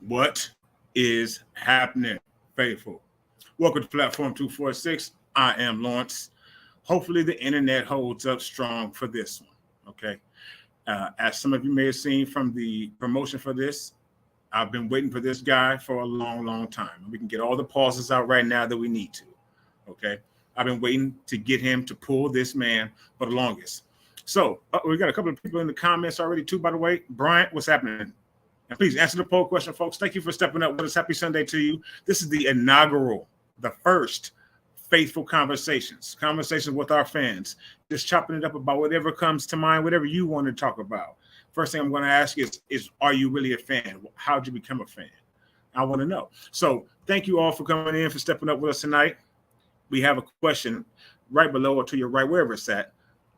What is happening, faithful? Welcome to Platform 246. I am Lawrence. Hopefully, the internet holds up strong for this one. Okay. As some of you may have seen from the promotion for this, I've been waiting for this guy for a long, long time. We can get all the pauses out right now that we need to. Okay. I've been waiting to get him to pull this man for the longest. So, we got a couple of people in the comments already, too, by the way. Bryant, what's happening? And please answer the poll question, folks. Thank you for stepping up with us. Happy Sunday to you. This is the inaugural, the first faithful conversations with our fans. Just chopping it up about whatever comes to mind, whatever you want to talk about. First thing I'm going to ask is are you really a fan? How'd you become a fan? I want to know. So thank you all for coming in, for stepping up with us tonight. We have a question right below or to your right, wherever it's at.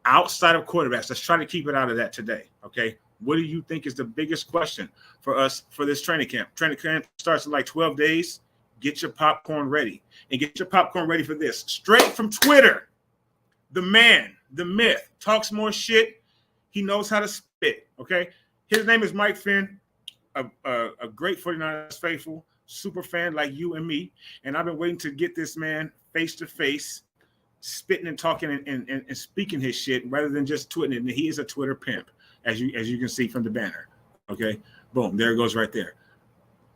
Outside of quarterbacks, let's try to keep it out of that today, okay? What do you think is the biggest question for us for this training camp? Training camp starts in like 12 days. Get your popcorn ready. And get your popcorn ready for this. Straight from Twitter, the man, the myth, talks more shit. He knows how to spit, okay? His name is Mike Finn, a great 49ers faithful, super fan like you and me. And I've been waiting to get this man face-to-face, spitting and talking and speaking his shit rather than just tweeting it. And he is a Twitter pimp, as you can see from the banner. Okay, boom, there it goes right there.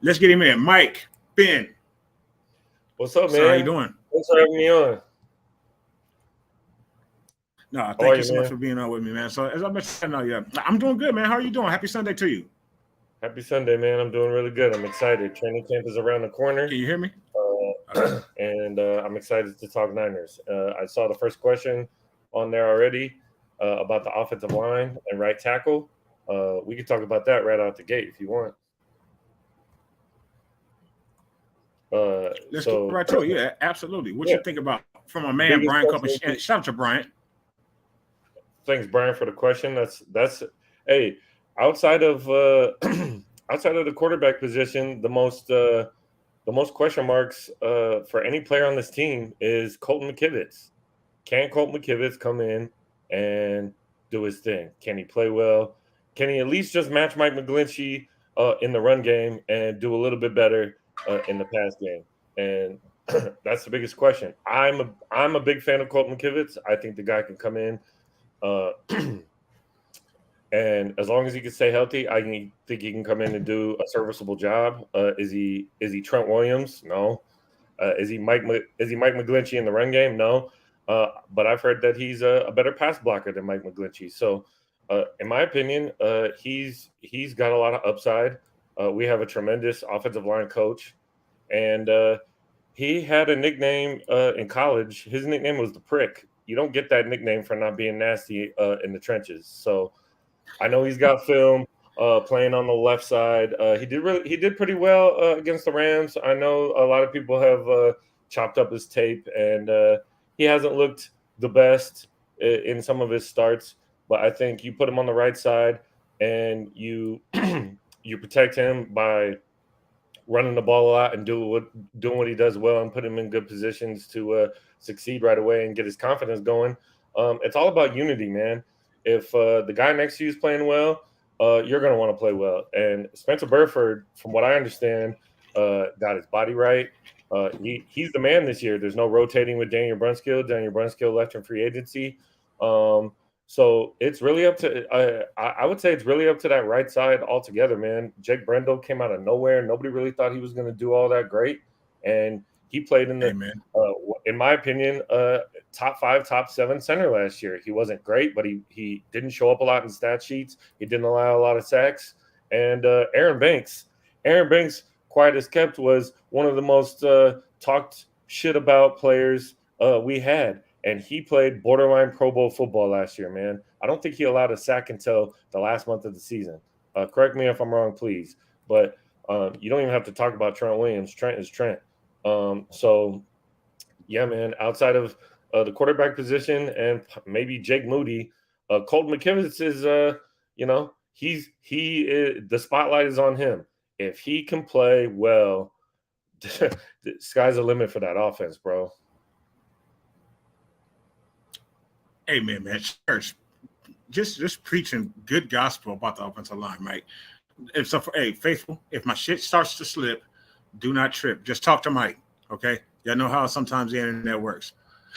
Let's get him in. Mike Finn. What's up, man? So how you doing? Thanks for having me on. No, thank you so much for being on with me, man. So as I mentioned, I'm doing good, man. How are you doing? Happy Sunday to you. Happy Sunday, man. I'm doing really good. I'm excited. Training camp is around the corner. Can you hear me? And I'm excited to talk Niners. I saw the first question on there already about the offensive line and right tackle. We can talk about that right out the gate if you want. Let's get right to it. Yeah, absolutely. What you think about from a man, Brian Cooper? Shout out to Brian. Thanks, Brian, for the question. That's hey, outside of outside of the quarterback position, the most question marks for any player on this team is Colton McKivitz. Can Colton McKivitz come in and do his thing? Can he play well? Can he at least just match Mike McGlinchey in the run game and do a little bit better in the pass game? And that's the biggest question. I'm a big fan of Colton McKivitz. I think the guy can come in, and as long as he can stay healthy, I think he can come in and do a serviceable job. Is he Trent Williams? No. Is he Mike McGlinchey in the run game? No. But I've heard that he's a better pass blocker than Mike McGlinchey. So, in my opinion, he's got a lot of upside. We have a tremendous offensive line coach, and he had a nickname in college. His nickname was the Prick. You don't get that nickname for not being nasty in the trenches. So I know he's got film playing on the left side. He did pretty well against the Rams. I know a lot of people have chopped up his tape, and he hasn't looked the best in some of his starts. But I think you put him on the right side, and you you protect him by running the ball a lot and doing what he does well, and put him in good positions to succeed right away and get his confidence going. It's all about unity, man. If the guy next to you is playing well, you're going to want to play well. And Spencer Burford, from what I understand, got his body right. He's the man this year. There's no rotating with Daniel Brunskill. Daniel Brunskill left in free agency. So it's really up to I would say it's really up to that right side altogether, man. Jake Brendel came out of nowhere. Nobody really thought he was going to do all that great, and he played in the, in my opinion, top 5, top 7 center last year. He wasn't great, but he didn't show up a lot in stat sheets. He didn't allow a lot of sacks. And Aaron Banks, quiet as kept, was one of the most talked shit about players we had. And he played borderline Pro Bowl football last year, man. I don't think he allowed a sack until the last month of the season. Correct me if I'm wrong, please. But you don't even have to talk about Trent Williams. Trent is Trent. So, yeah, man, outside of the quarterback position and maybe Jake Moody, Colton McKivitz is, the spotlight is on him. If he can play well, the sky's the limit for that offense, bro. Amen, man. Church, just preaching good gospel about the offensive line, Mike. Hey, faithful, if my shit starts to slip, do not trip. Just talk to Mike. Okay. Y'all know how sometimes the internet works.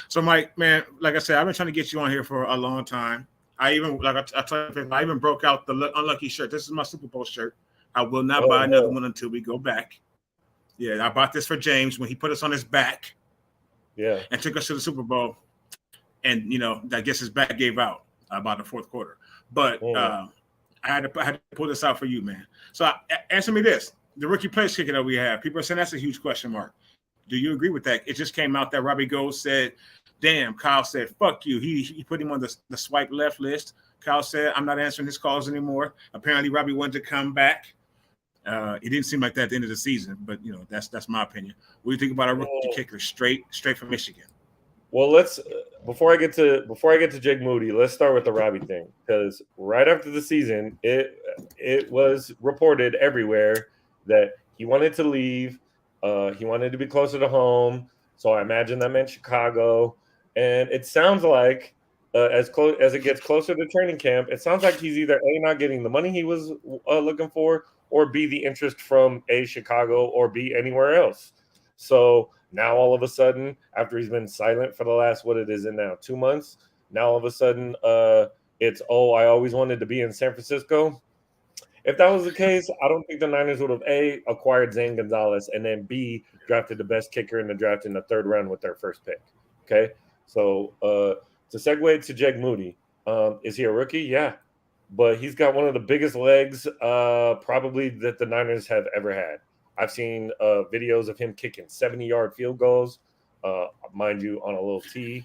So, Mike, man, like I said, I've been trying to get you on here for a long time. I even, like I told you, I even broke out the unlucky shirt. This is my Super Bowl shirt. I will not buy another one until we go back. Yeah, I bought this for James when he put us on his back. Yeah. And took us to the Super Bowl. And, I guess his back gave out about the fourth quarter. But I had to pull this out for you, man. So answer me this. The rookie place kicker that we have, people are saying that's a huge question mark. Do you agree with that? It just came out that Robbie Gould said, damn, Kyle said, fuck you. He put him on the swipe left list. Kyle said, I'm not answering his calls anymore. Apparently, Robbie wanted to come back. It didn't seem like that at the end of the season, but, that's my opinion. What do you think about a rookie kicker straight from Michigan? Well, let's before I get to Jake Moody, let's start with the Robbie thing, because right after the season, it was reported everywhere that he wanted to leave. He wanted to be closer to home, so I imagine that meant Chicago. And it sounds like as it gets closer to training camp, it sounds like he's either A, not getting the money he was looking for, or B, the interest from A, Chicago, or B, anywhere else. So now all of a sudden, after he's been silent for the last, 2 months, now all of a sudden it's, I always wanted to be in San Francisco. If that was the case, I don't think the Niners would have A, acquired Zane Gonzalez, and then B, drafted the best kicker in the draft in the third round with their first pick. Okay, so to segue to Jake Moody, is he a rookie? Yeah, but he's got one of the biggest legs probably that the Niners have ever had. I've seen videos of him kicking 70-yard field goals, mind you, on a little tee.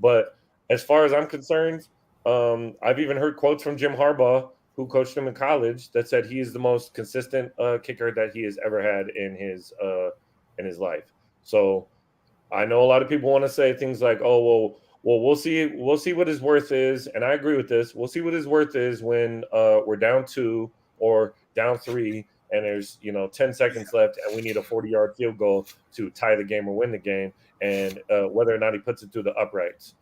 But as far as I'm concerned, I've even heard quotes from Jim Harbaugh, who coached him in college, that said he is the most consistent kicker that he has ever had in his life. So I know a lot of people want to say things like, "Oh, well, we'll see what his worth is," and I agree with this. We'll see what his worth is when we're down 2 or down 3, and there's 10 seconds left, and we need a 40-yard field goal to tie the game or win the game, and whether or not he puts it through the uprights.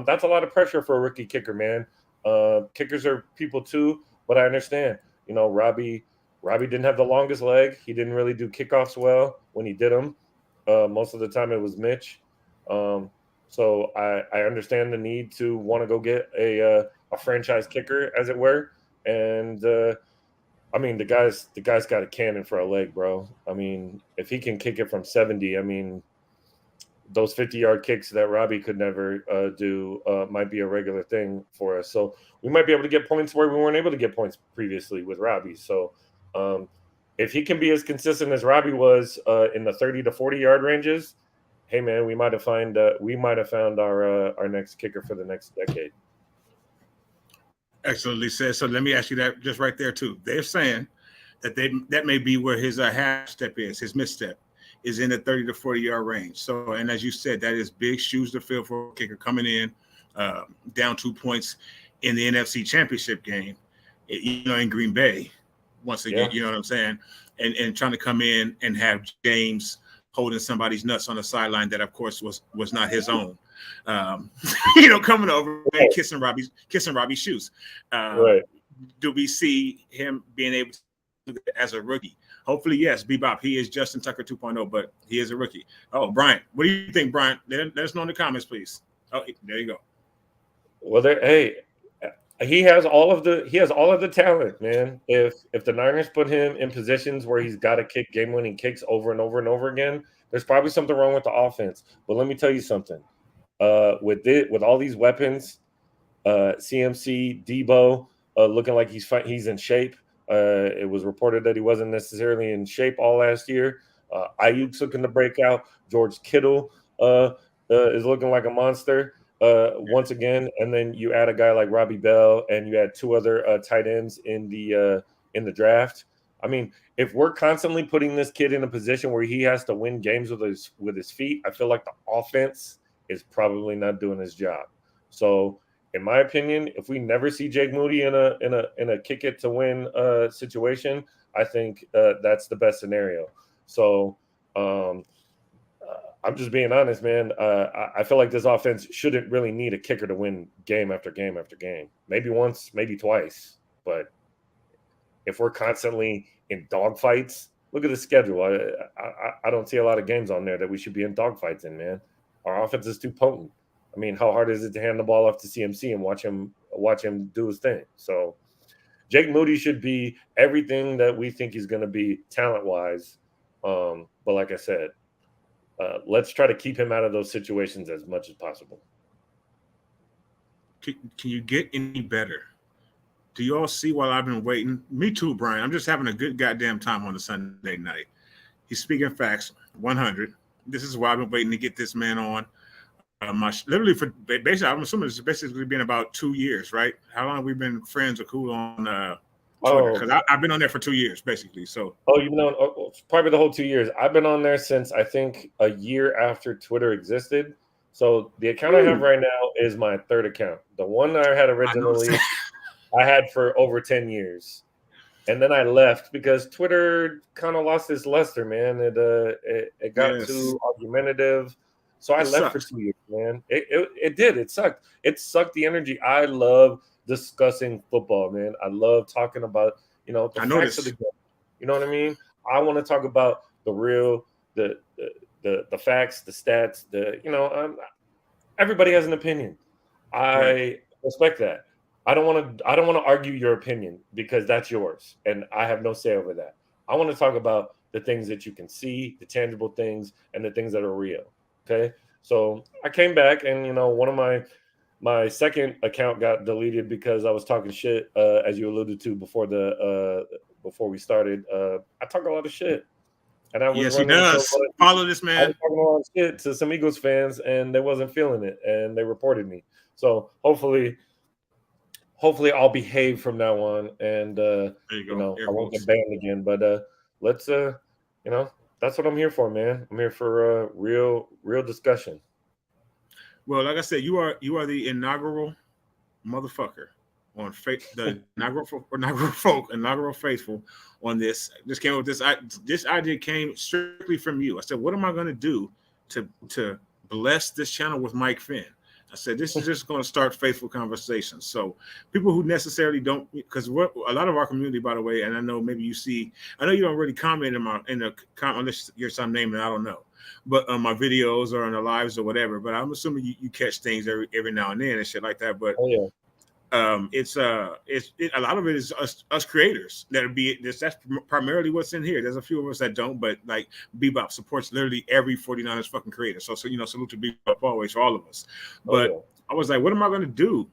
That's a lot of pressure for a rookie kicker, man. Kickers are people too. But I understand, Robbie didn't have the longest leg. He didn't really do kickoffs well when he did them. Most of the time it was Mitch. So I understand the need to want to go get a franchise kicker, as it were. And I mean, the guy's got a cannon for a leg, bro. I mean, if he can kick it from 70, I mean, those 50-yard kicks that Robbie could never do might be a regular thing for us. So we might be able to get points where we weren't able to get points previously with Robbie. So if he can be as consistent as Robbie was in the 30 to 40-yard ranges, hey man, we might have found our next kicker for the next decade. Excellently said. So let me ask you that just right there too. They're saying that that may be where his half step is, his misstep is in the 30 to 40-yard range. So, and as you said, that is big shoes to fill for a kicker coming in down 2 points in the NFC Championship game, in Green Bay. Once again, you know what I'm saying? And trying to come in and have James holding somebody's nuts on the sideline that, of course, was not his own. Coming over and kissing Robbie's shoes. Right. Do we see him being able to do that as a rookie? Hopefully, yes, Bebop. He is Justin Tucker 2.0, but he is a rookie. Oh, Brian, what do you think, Brian? Let us know in the comments, please. Oh, there you go. Well, he has all of the talent, man. If the Niners put him in positions where he's got to kick game-winning kicks over and over and over again, there's probably something wrong with the offense. But let me tell you something. With all these weapons, CMC, Debo looking like he's in shape. It was reported that he wasn't necessarily in shape all last year. Ayuk's looking to break out. George Kittle is looking like a monster once again. And then you add a guy like Robbie Bell, and you add 2 other tight ends in the draft. I mean, if we're constantly putting this kid in a position where he has to win games with his feet, I feel like the offense is probably not doing his job. So, in my opinion, if we never see Jake Moody in a kick it to win situation, I think that's the best scenario. So I'm just being honest, man. I feel like this offense shouldn't really need a kicker to win game after game after game. Maybe once, maybe twice, but if we're constantly in dogfights, look at the schedule. I don't see a lot of games on there that we should be in dogfights in, man. Our offense is too potent. I mean, how hard is it to hand the ball off to CMC and watch him do his thing? So Jake Moody should be everything that we think he's going to be talent-wise. But like I said, let's try to keep him out of those situations as much as possible. Can you get any better? Do you all see while I've been waiting? Me too, Brian. I'm just having a good goddamn time on a Sunday night. He's speaking facts, 100. This is why I've been waiting to get this man on. Literally for basically, I'm assuming it's basically been about 2 years, right? How long have we been friends or cool on Twitter? Because I've been on there for 2 years, basically. So you've been on probably the whole 2 years. I've been on there since I think a year after Twitter existed. So the account I have right now is my third account. The one that I had originally, I had for over 10 years. And then I left because Twitter kind of lost its luster, man. It got too argumentative. So I left for 2 years, man. It did. It sucked. It sucked the energy. I love discussing football, man. I love talking about, the facts of the game. You know what I mean? I want to talk about the real, the facts, the stats, everybody has an opinion. I respect that. I don't want to argue your opinion because that's yours, and I have no say over that. I want to talk about the things that you can see, the tangible things, and the things that are real. Okay, so I came back, and one of my second account got deleted because I was talking shit, as you alluded to before we started. I talk a lot of shit, and I was he does. Follow this man. I was talking a lot of shit to some Eagles fans, and they wasn't feeling it, and they reported me. So hopefully I'll behave from now on, and I won't get banned again. But let's that's what I'm here for, man. I'm here for real discussion. Well, like I said, you are the inaugural motherfucker on the inaugural faithful on this. Just came with this. This idea came strictly from you. I said, what am I going to do to bless this channel with Mike Finn? I said, this is just going to start faithful conversations. So people who necessarily don't, because a lot of our community, by the way, and I know maybe I know you don't really comment unless you're some name and I don't know, but on my videos or on the lives or whatever. But I'm assuming you catch things every now and then and shit like that. But it's a lot of it is us creators that's primarily what's in here. There's a few of us that don't, but like Bebop supports literally every 49ers fucking creator. So salute to Bebop always for all of us. But I was like, what am I going to do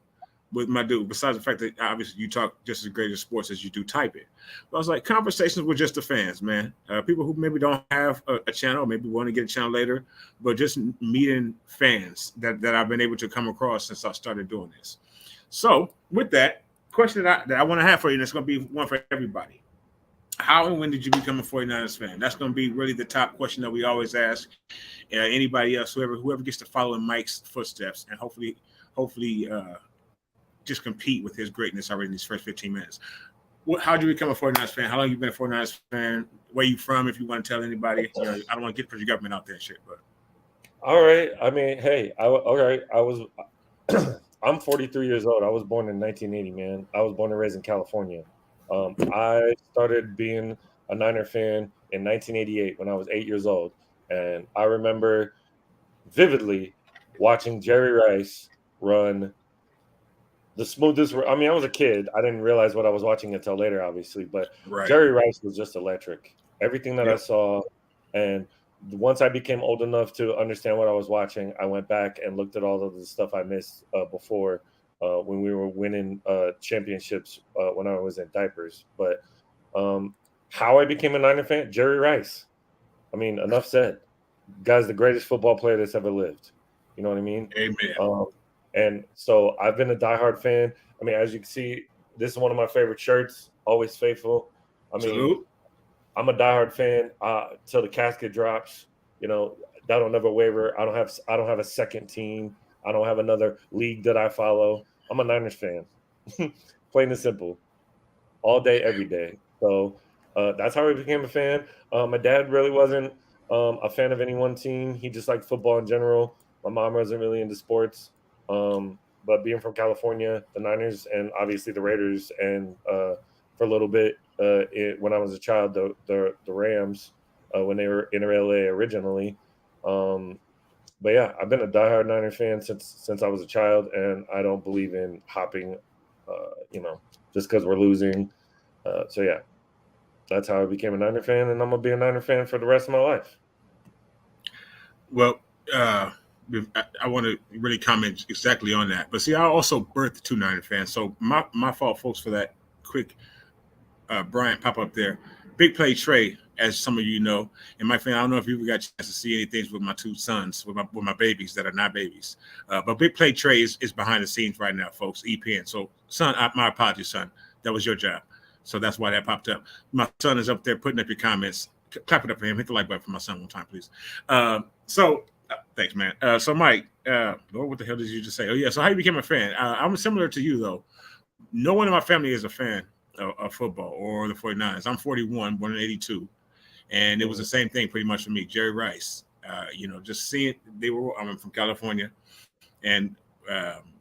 with my dude? Besides the fact that obviously you talk just as great as sports as you do type it. But I was like, conversations with just the fans, man. People who maybe don't have a channel, maybe want to get a channel later, but just meeting fans that I've been able to come across since I started doing this. So with that question that I want to have for you, and it's going to be one for everybody. How and when did you become a 49ers fan? That's going to be really the top question that we always ask anybody else, whoever gets to follow in Mike's footsteps, and hopefully just compete with his greatness already in these first 15 minutes. How did you become a 49ers fan? How long have you been a 49ers fan? Where you from, if you want to tell anybody? I don't want to get pretty government out there and shit. But all right. I mean, hey, I was I'm 43 years old. I was born in 1980, man. I was born and raised in California. I started being a Niner fan in 1988 when I was 8 years old. And I remember vividly watching Jerry Rice run the smoothest. I mean, I was a kid. I didn't realize what I was watching until later, obviously. But Jerry Rice was just electric. Everything that I saw. And once I became old enough to understand what I was watching, I went back and looked at all of the stuff I missed before when we were winning championships when I was in diapers. But how I became a Niner fan, Jerry Rice. I mean, enough said. Guy's the greatest football player that's ever lived. You know what I mean? Amen. And so I've been a diehard fan. I mean, as you can see, this is one of my favorite shirts, Always Faithful. I mean, salute. I'm a diehard fan till the casket drops. That'll never waver. I don't have a second team. I don't have another league that I follow. I'm a Niners fan, plain and simple, all day, every day. So that's how I became a fan. My dad really wasn't a fan of any one team. He just liked football in general. My mom wasn't really into sports. But being from California, the Niners and obviously the Raiders and for a little bit when I was a child. The Rams when they were in LA originally. But yeah, I've been a diehard Niners fan since I was a child, and I don't believe in hopping, just because we're losing. So yeah, that's how I became a Niner fan, and I'm gonna be a Niner fan for the rest of my life. Well, I want to really comment exactly on that. But see, I also birthed two Niner fans, so my fault, folks, for that quick Bryant pop up there. Big Play Trey, as some of you know, and my family. I don't know if you ever got a chance to see anything with my two sons, with my babies that are not babies. But Big Play Trey is behind the scenes right now, folks. EPN. So, son, my apologies, son. That was your job. So that's why that popped up. My son is up there putting up your comments. Clap it up for him. Hit the like button for my son one time, please. Thanks, man. So, Mike, Lord, what the hell did you just say? Oh, yeah. So, how you became a fan? I'm similar to you, though. No one in my family is a fan of football or the 49ers. I'm 41, born in 82. And it was the same thing pretty much for me. Jerry Rice, just seeing I'm from California, and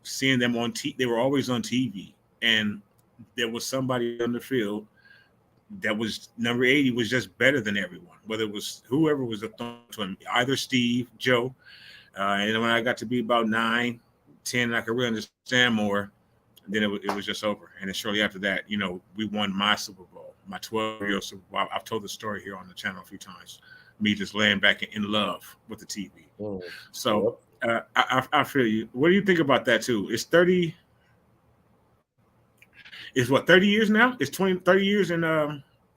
seeing them on TV, they were always on TV. And there was somebody on the field that was number 80 was just better than everyone, whether it was whoever was thrown to him, either Steve, Joe. And when I got to be about 9, 10, I could really understand more. Then it was just over. And then shortly after that, we won my Super Bowl, my 12-year Super Bowl. I've told the story here on the channel a few times. Me just laying back in love with the TV. So I feel you. What do you think about that too? It's 30. It's what, 30 years now? It's 30 years in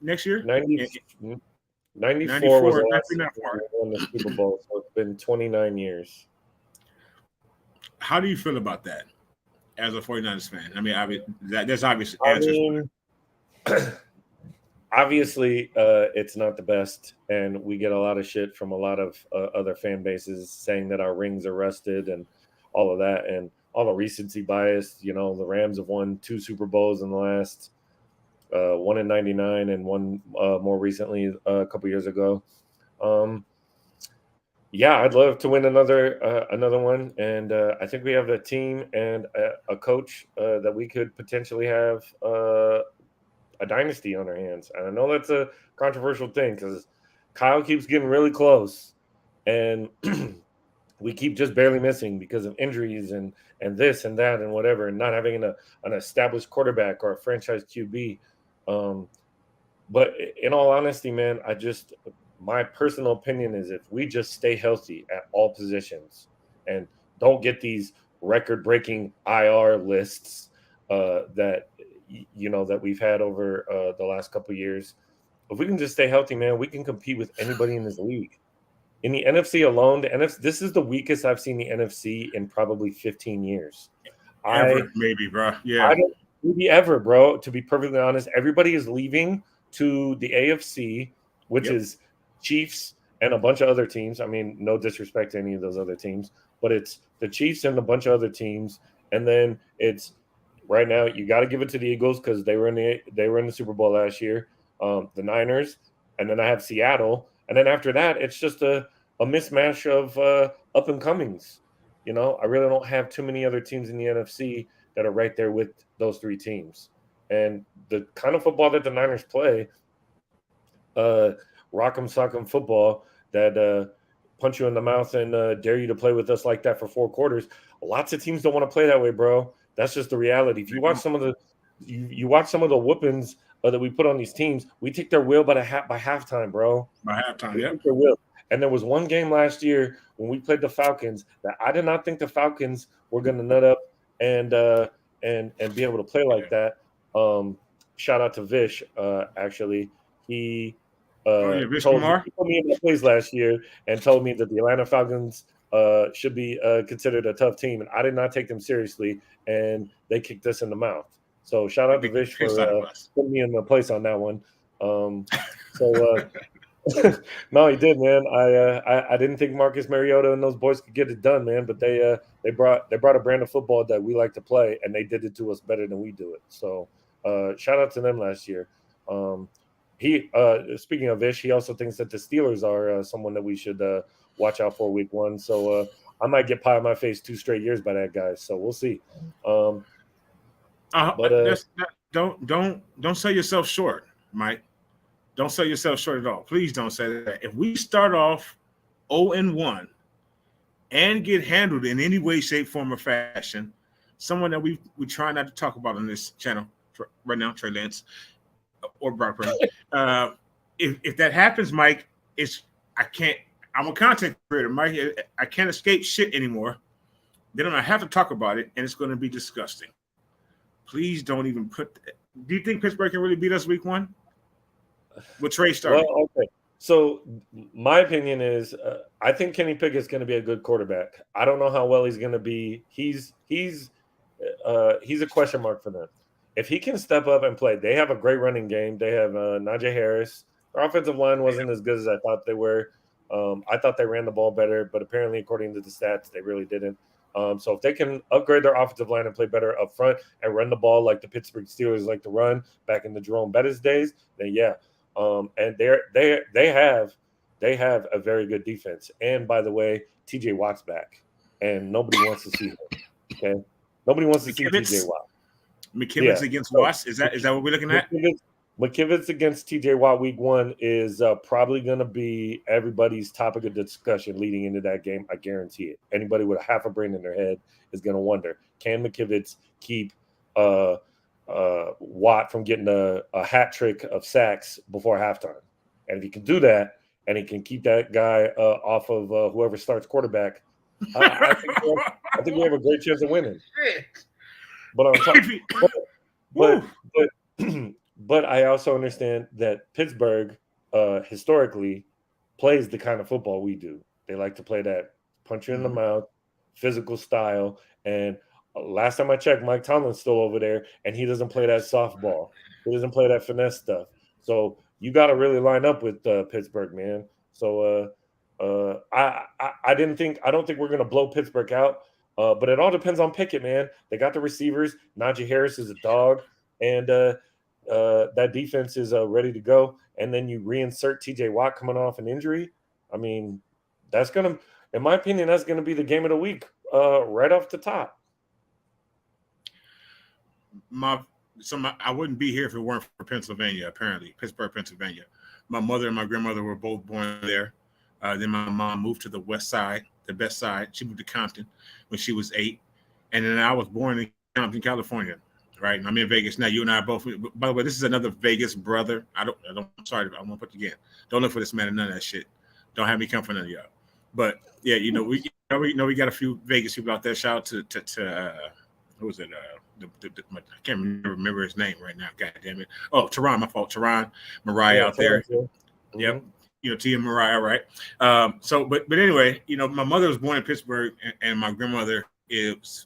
next year? 94 was the last time we won the Super Bowl, so it's been 29 years. How do you feel about that as a 49ers fan? I mean, there's obvious answers. Obviously, it's not the best, and we get a lot of shit from a lot of other fan bases saying that our rings are rusted and all of that, and all the recency bias. The Rams have won 2 Super Bowls in the last one in 99 and one more recently a couple years ago. Yeah, I'd love to win another one, and I think we have a team and a coach that we could potentially have a dynasty on our hands. And I know that's a controversial thing because Kyle keeps getting really close, and we keep just barely missing because of injuries and this and that and whatever, and not having an established quarterback or a franchise QB. But in all honesty, man, my personal opinion is if we just stay healthy at all positions and don't get these record-breaking IR lists that we've had over the last couple of years, if we can just stay healthy, man, we can compete with anybody in this league. In the NFC alone, this is the weakest I've seen the NFC in probably 15 years. Maybe, bro. Yeah. I don't maybe ever, bro. To be perfectly honest, everybody is leaving to the AFC, which is Chiefs and a bunch of other teams. I mean, no disrespect to any of those other teams, but it's the Chiefs and a bunch of other teams. And then it's right now you got to give it to the Eagles because they were in the Super Bowl last year. The Niners, and then I have Seattle, and then after that, it's just a mismatch of up and comings. I really don't have too many other teams in the NFC that are right there with those 3 teams. And the kind of football that the Niners play, rock'em sock'em football that punch you in the mouth and dare you to play with us like that for 4 quarters. Lots of teams don't want to play that way, bro. That's just the reality. If you watch some of the whoopings that we put on these teams, we take their will by halftime, bro. By halftime, yeah. Their will. And there was one game last year when we played the Falcons that I did not think the Falcons were going to nut up and be able to play like that. Shout out to Vish. Actually, he Vish told Kumar? me in my plays last year and told me that the Atlanta Falcons should be considered a tough team, and I did not take them seriously, and they kicked us in the mouth. So shout out to Vish for putting me in the place on that one. No, he did, man. I didn't think Marcus Mariota and those boys could get it done, man. But they brought a brand of football that we like to play, and they did it to us better than we do it. So shout out to them last year. He speaking of Vish, he also thinks that the Steelers are someone that we should watch out for week 1. So I might get pie in my face 2 straight years by that guy. So we'll see. That's don't sell yourself short, Mike. Don't sell yourself short at all. Please don't say that. If we start off 0-1 and get handled in any way, shape, form, or fashion, someone that we try not to talk about on this channel right now, Trey Lance or Brock Purdy. If that happens, Mike, I'm a content creator, Mike. I can't escape shit anymore. Then I have to talk about it, and it's going to be disgusting. Please don't even put. Do you think Pittsburgh can really beat us week 1? With Trey starting. Well, okay. So my opinion is, I think Kenny Pickett's going to be a good quarterback. I don't know how well he's going to be. He's a question mark for them. If he can step up and play, they have a great running game. They have Najee Harris. Their offensive line wasn't as good as I thought they were. I thought they ran the ball better, but apparently, according to the stats, they really didn't. So if they can upgrade their offensive line and play better up front and run the ball like the Pittsburgh Steelers like to run back in the Jerome Bettis days, then yeah. And they have a very good defense. And by the way, TJ Watt's back, and nobody wants to see him. Okay, nobody wants to see TJ Watt. McKivitz against Watts. Is that what we're looking at? McKivitz against TJ Watt week 1 is probably going to be everybody's topic of discussion leading into that game. I guarantee it. Anybody with a half a brain in their head is going to wonder, can McKivitz keep Watt from getting a hat trick of sacks before halftime? And if he can do that, and he can keep that guy off of whoever starts quarterback, I think we have a great chance of winning. But but I also understand that Pittsburgh historically plays the kind of football we do. They like to play that punch you in the mouth, physical style. And last time I checked, Mike Tomlin's still over there, and he doesn't play that softball. He doesn't play that finesse stuff. So you got to really line up with Pittsburgh, man. So I don't think we're going to blow Pittsburgh out. But it all depends on Pickett, man. They got the receivers. Najee Harris is a dog, and that defense is ready to go. And then you reinsert TJ Watt coming off an injury. I mean, that's going to, in my opinion, that's going to be the game of the week right off the top. I wouldn't be here if it weren't for Pennsylvania, apparently, Pittsburgh, Pennsylvania. My mother and my grandmother were both born there. Then my mom moved to the west side, the best side. She moved to Compton when she was 8. And then I was born in Compton, California, right? And I'm in Vegas now. You and I are both. By the way, this is another Vegas brother. I'm sorry, I won't put it again. Don't look for this man and none of that shit. Don't have me come for none of y'all. But yeah, we got a few Vegas people out there. Shout out to who was it? I can't remember his name right now. God damn it. Oh, Teron, my fault. Teron, Mariah out there. Mm-hmm. Yep. Tia Mariah, right? But anyway, my mother was born in Pittsburgh, and my grandmother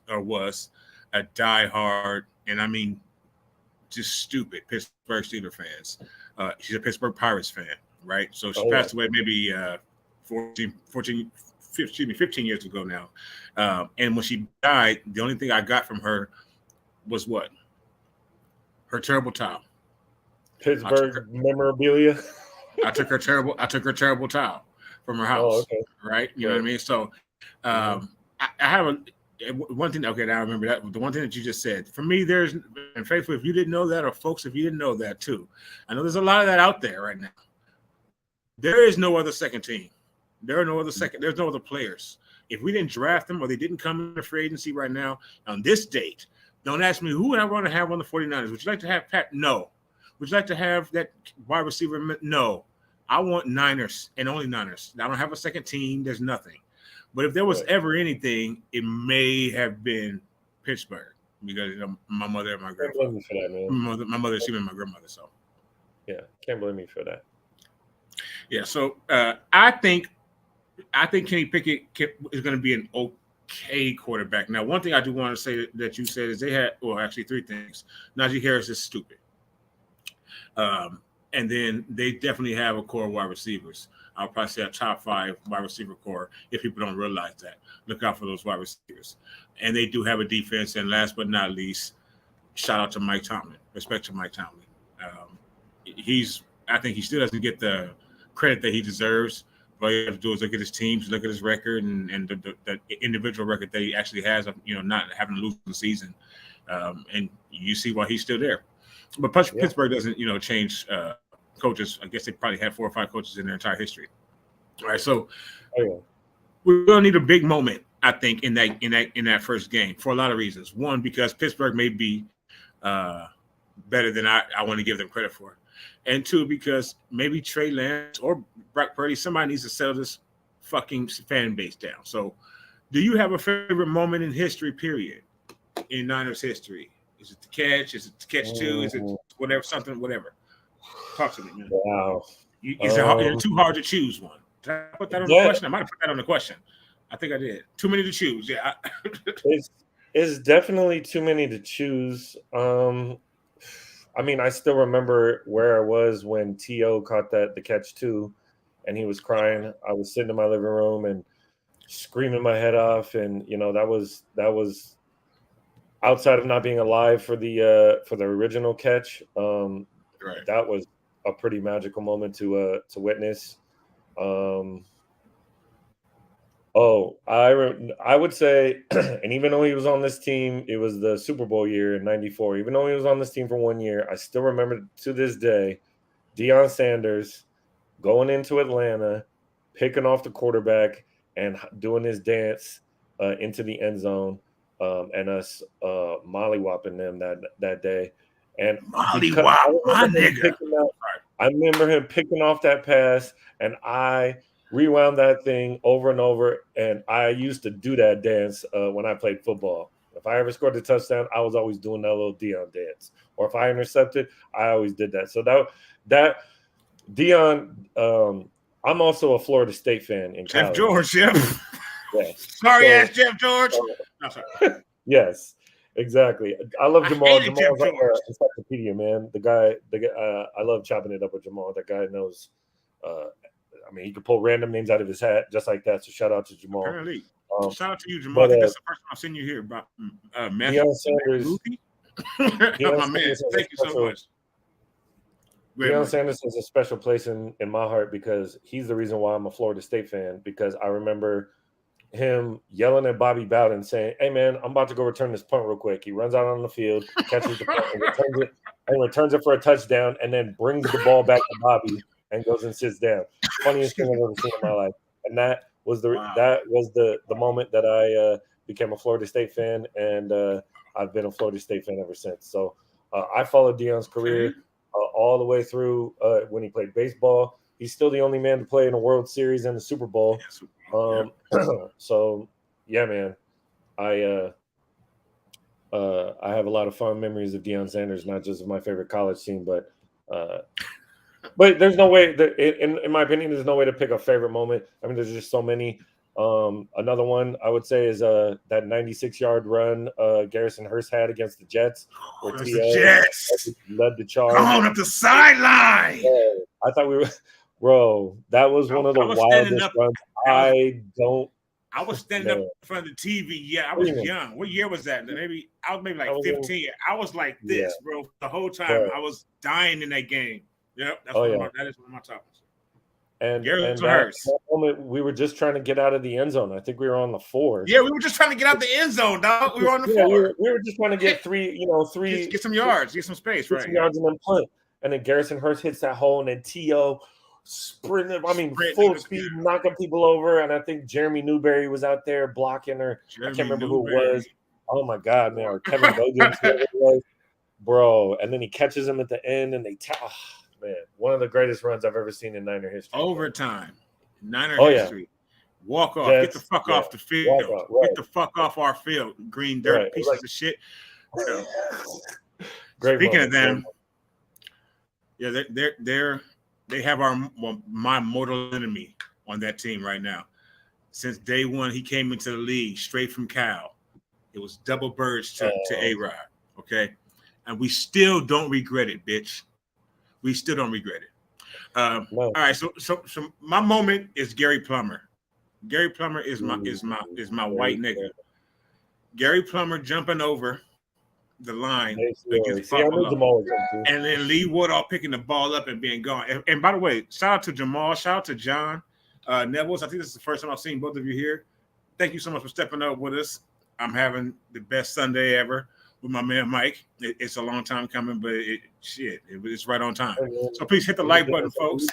was a diehard, and I mean, just stupid Pittsburgh Steelers fans. She's a Pittsburgh Pirates fan, right? So she passed away maybe 15 years ago now. And when she died, the only thing I got from her was what? Her terrible towel. Pittsburgh memorabilia. I took her terrible towel from her house. Oh, okay. Right? You know what I mean? So I have one thing. Okay, now I remember that. The one thing that you just said. For me, and faithfully, if you didn't know that, or folks, if you didn't know that too, I know there's a lot of that out there right now. There is no other second team. There's no other players. If we didn't draft them or they didn't come into free agency right now on this date, don't ask me who would I want to have on the 49ers. Would you like to have Pat? No. Would you like to have that wide receiver? No. I want Niners and only Niners. I don't have a second team. There's nothing. But if there was ever anything, it may have been Pittsburgh because my mother and my grandfather. Can't blame me for that, man. My mother, she and my grandmother. So yeah, can't blame me for that. Yeah. So I think Kenny Pickett is going to be an okay quarterback. Now, one thing I do want to say that you said is they had, well, actually 3 things. Najee Harris is stupid. And then they definitely have a core of wide receivers. I'll probably say a top 5 wide receiver core if people don't realize that. Look out for those wide receivers. And they do have a defense. And last but not least, shout out to Mike Tomlin. Respect to Mike Tomlin. I think he still doesn't get the credit that he deserves. All you have to do is look at his teams, look at his record, and the individual record that he actually has of not having a losing season. And you see why he's still there. But Pittsburgh doesn't, change coaches. I guess they probably had 4 or 5 coaches in their entire history. All right, so we're gonna need a big moment, I think, in that first game for a lot of reasons. One, because Pittsburgh may be better than I want to give them credit for, and 2, because maybe Trey Lance or Brock Purdy, somebody needs to settle this fucking fan base down. So, do you have a favorite moment in history? Period. In Niners history, is it the catch? Is it the catch 2? Is it whatever? Something, whatever. Talk to me, man. Wow. Is it too hard to choose one? Did I put that on the question? I might have put that on the question. I think I did. Too many to choose. Yeah. It's definitely too many to choose. I mean, I still remember where I was when T.O. caught the catch 2, and he was crying. I was sitting in my living room and screaming my head off, and that was outside of not being alive for the original catch. Right. That was a pretty magical moment to witness. I would say, and even though he was on this team, it was the Super Bowl year in '94. Even though he was on this team for 1 year, I still remember to this day Deion Sanders going into Atlanta, picking off the quarterback and doing his dance into the end zone, and us mollywopping them that day. And mollywop, my nigga. I remember him picking off that pass, and I rewound that thing over and over. And I used to do that dance when I played football. If I ever scored a touchdown, I was always doing that little Deion dance. Or if I intercepted, I always did that. So that Deion, I'm also a Florida State fan in Jeff college. George, yeah. Sorry ass Jeff George. No, sorry. Yes, exactly. I love Jamal. Jamal's like an encyclopedia, man. The guy. I love chopping it up with Jamal. That guy knows. I mean, he could pull random names out of his hat just like that. So shout out to Jamal. Apparently. Shout out to you, Jamal. I think that's the first time I've seen you here. About Matthew Sanders. My man, thank you so much. Deion Sanders has a special place in my heart because he's the reason why I'm a Florida State fan. Because I remember him yelling at Bobby Bowden saying, "Hey man, I'm about to go return this punt real quick." He runs out on the field, catches the punt, and returns it for a touchdown, and then brings the ball back to Bobby and goes and sits down. Funniest thing I've ever seen in my life. And that was the moment that I became a Florida State fan, and I've been a Florida State fan ever since. So I followed Deion's career all the way through when he played baseball. He's still the only man to play in a World Series and a Super Bowl. So yeah, man, I have a lot of fond memories of Deion Sanders, not just of my favorite college team, but there's no way that, in my opinion, there's no way to pick a favorite moment. I mean, there's just so many. Another one I would say is that 96-yard run Garrison Hearst had against the Jets, where the Jets led the charge. Come on up the sideline. I thought we were, bro. That was one of the wildest runs. I was standing up in front of the TV. Yeah, I was young. What year was that? I was maybe like 15. I was like this, bro. The whole time I was dying in that game. Yep, that is one of my topics. And that moment, we were just trying to get out of the end zone. I think we were on the 4. Yeah, we were just trying to get out the end zone, dog. We were on the 4. We were just trying to get three. Get some yards, get some space, right? Some yards and then punt. And then Garrison Hearst hits that hole, and then T.O. sprinting. I mean, full speed, knocking people over. And I think Jeremy Newberry was out there blocking her. I can't remember who it was. Oh my God, man! Or Kevin Bogans, whoever it was, bro. And then he catches him at the end, and they man, one of the greatest runs I've ever seen in Niner history. Overtime, Niner history. Yeah. Walk off. Get the fuck off the field. Get the fuck off our field. Green dirt pieces of shit. Speaking of them, they have my mortal enemy on that team right now. Since day one, he came into the league straight from Cal. It was double birds to A-Rod. Okay, and we still don't regret it, bitch. We still don't regret it. All right, so my moment is Gary Plummer. Gary Plummer is my white nigga. Gary Plummer jumping over the line against Buffalo, and then Lee Woodall picking the ball up and being gone. And by the way, shout out to Jamal, shout out to John Nevels. I think this is the first time I've seen both of you here. Thank you so much for stepping up with us. I'm having the best Sunday ever. with my man Mike. It's a long time coming, but it's right on time. So please hit the like button, folks,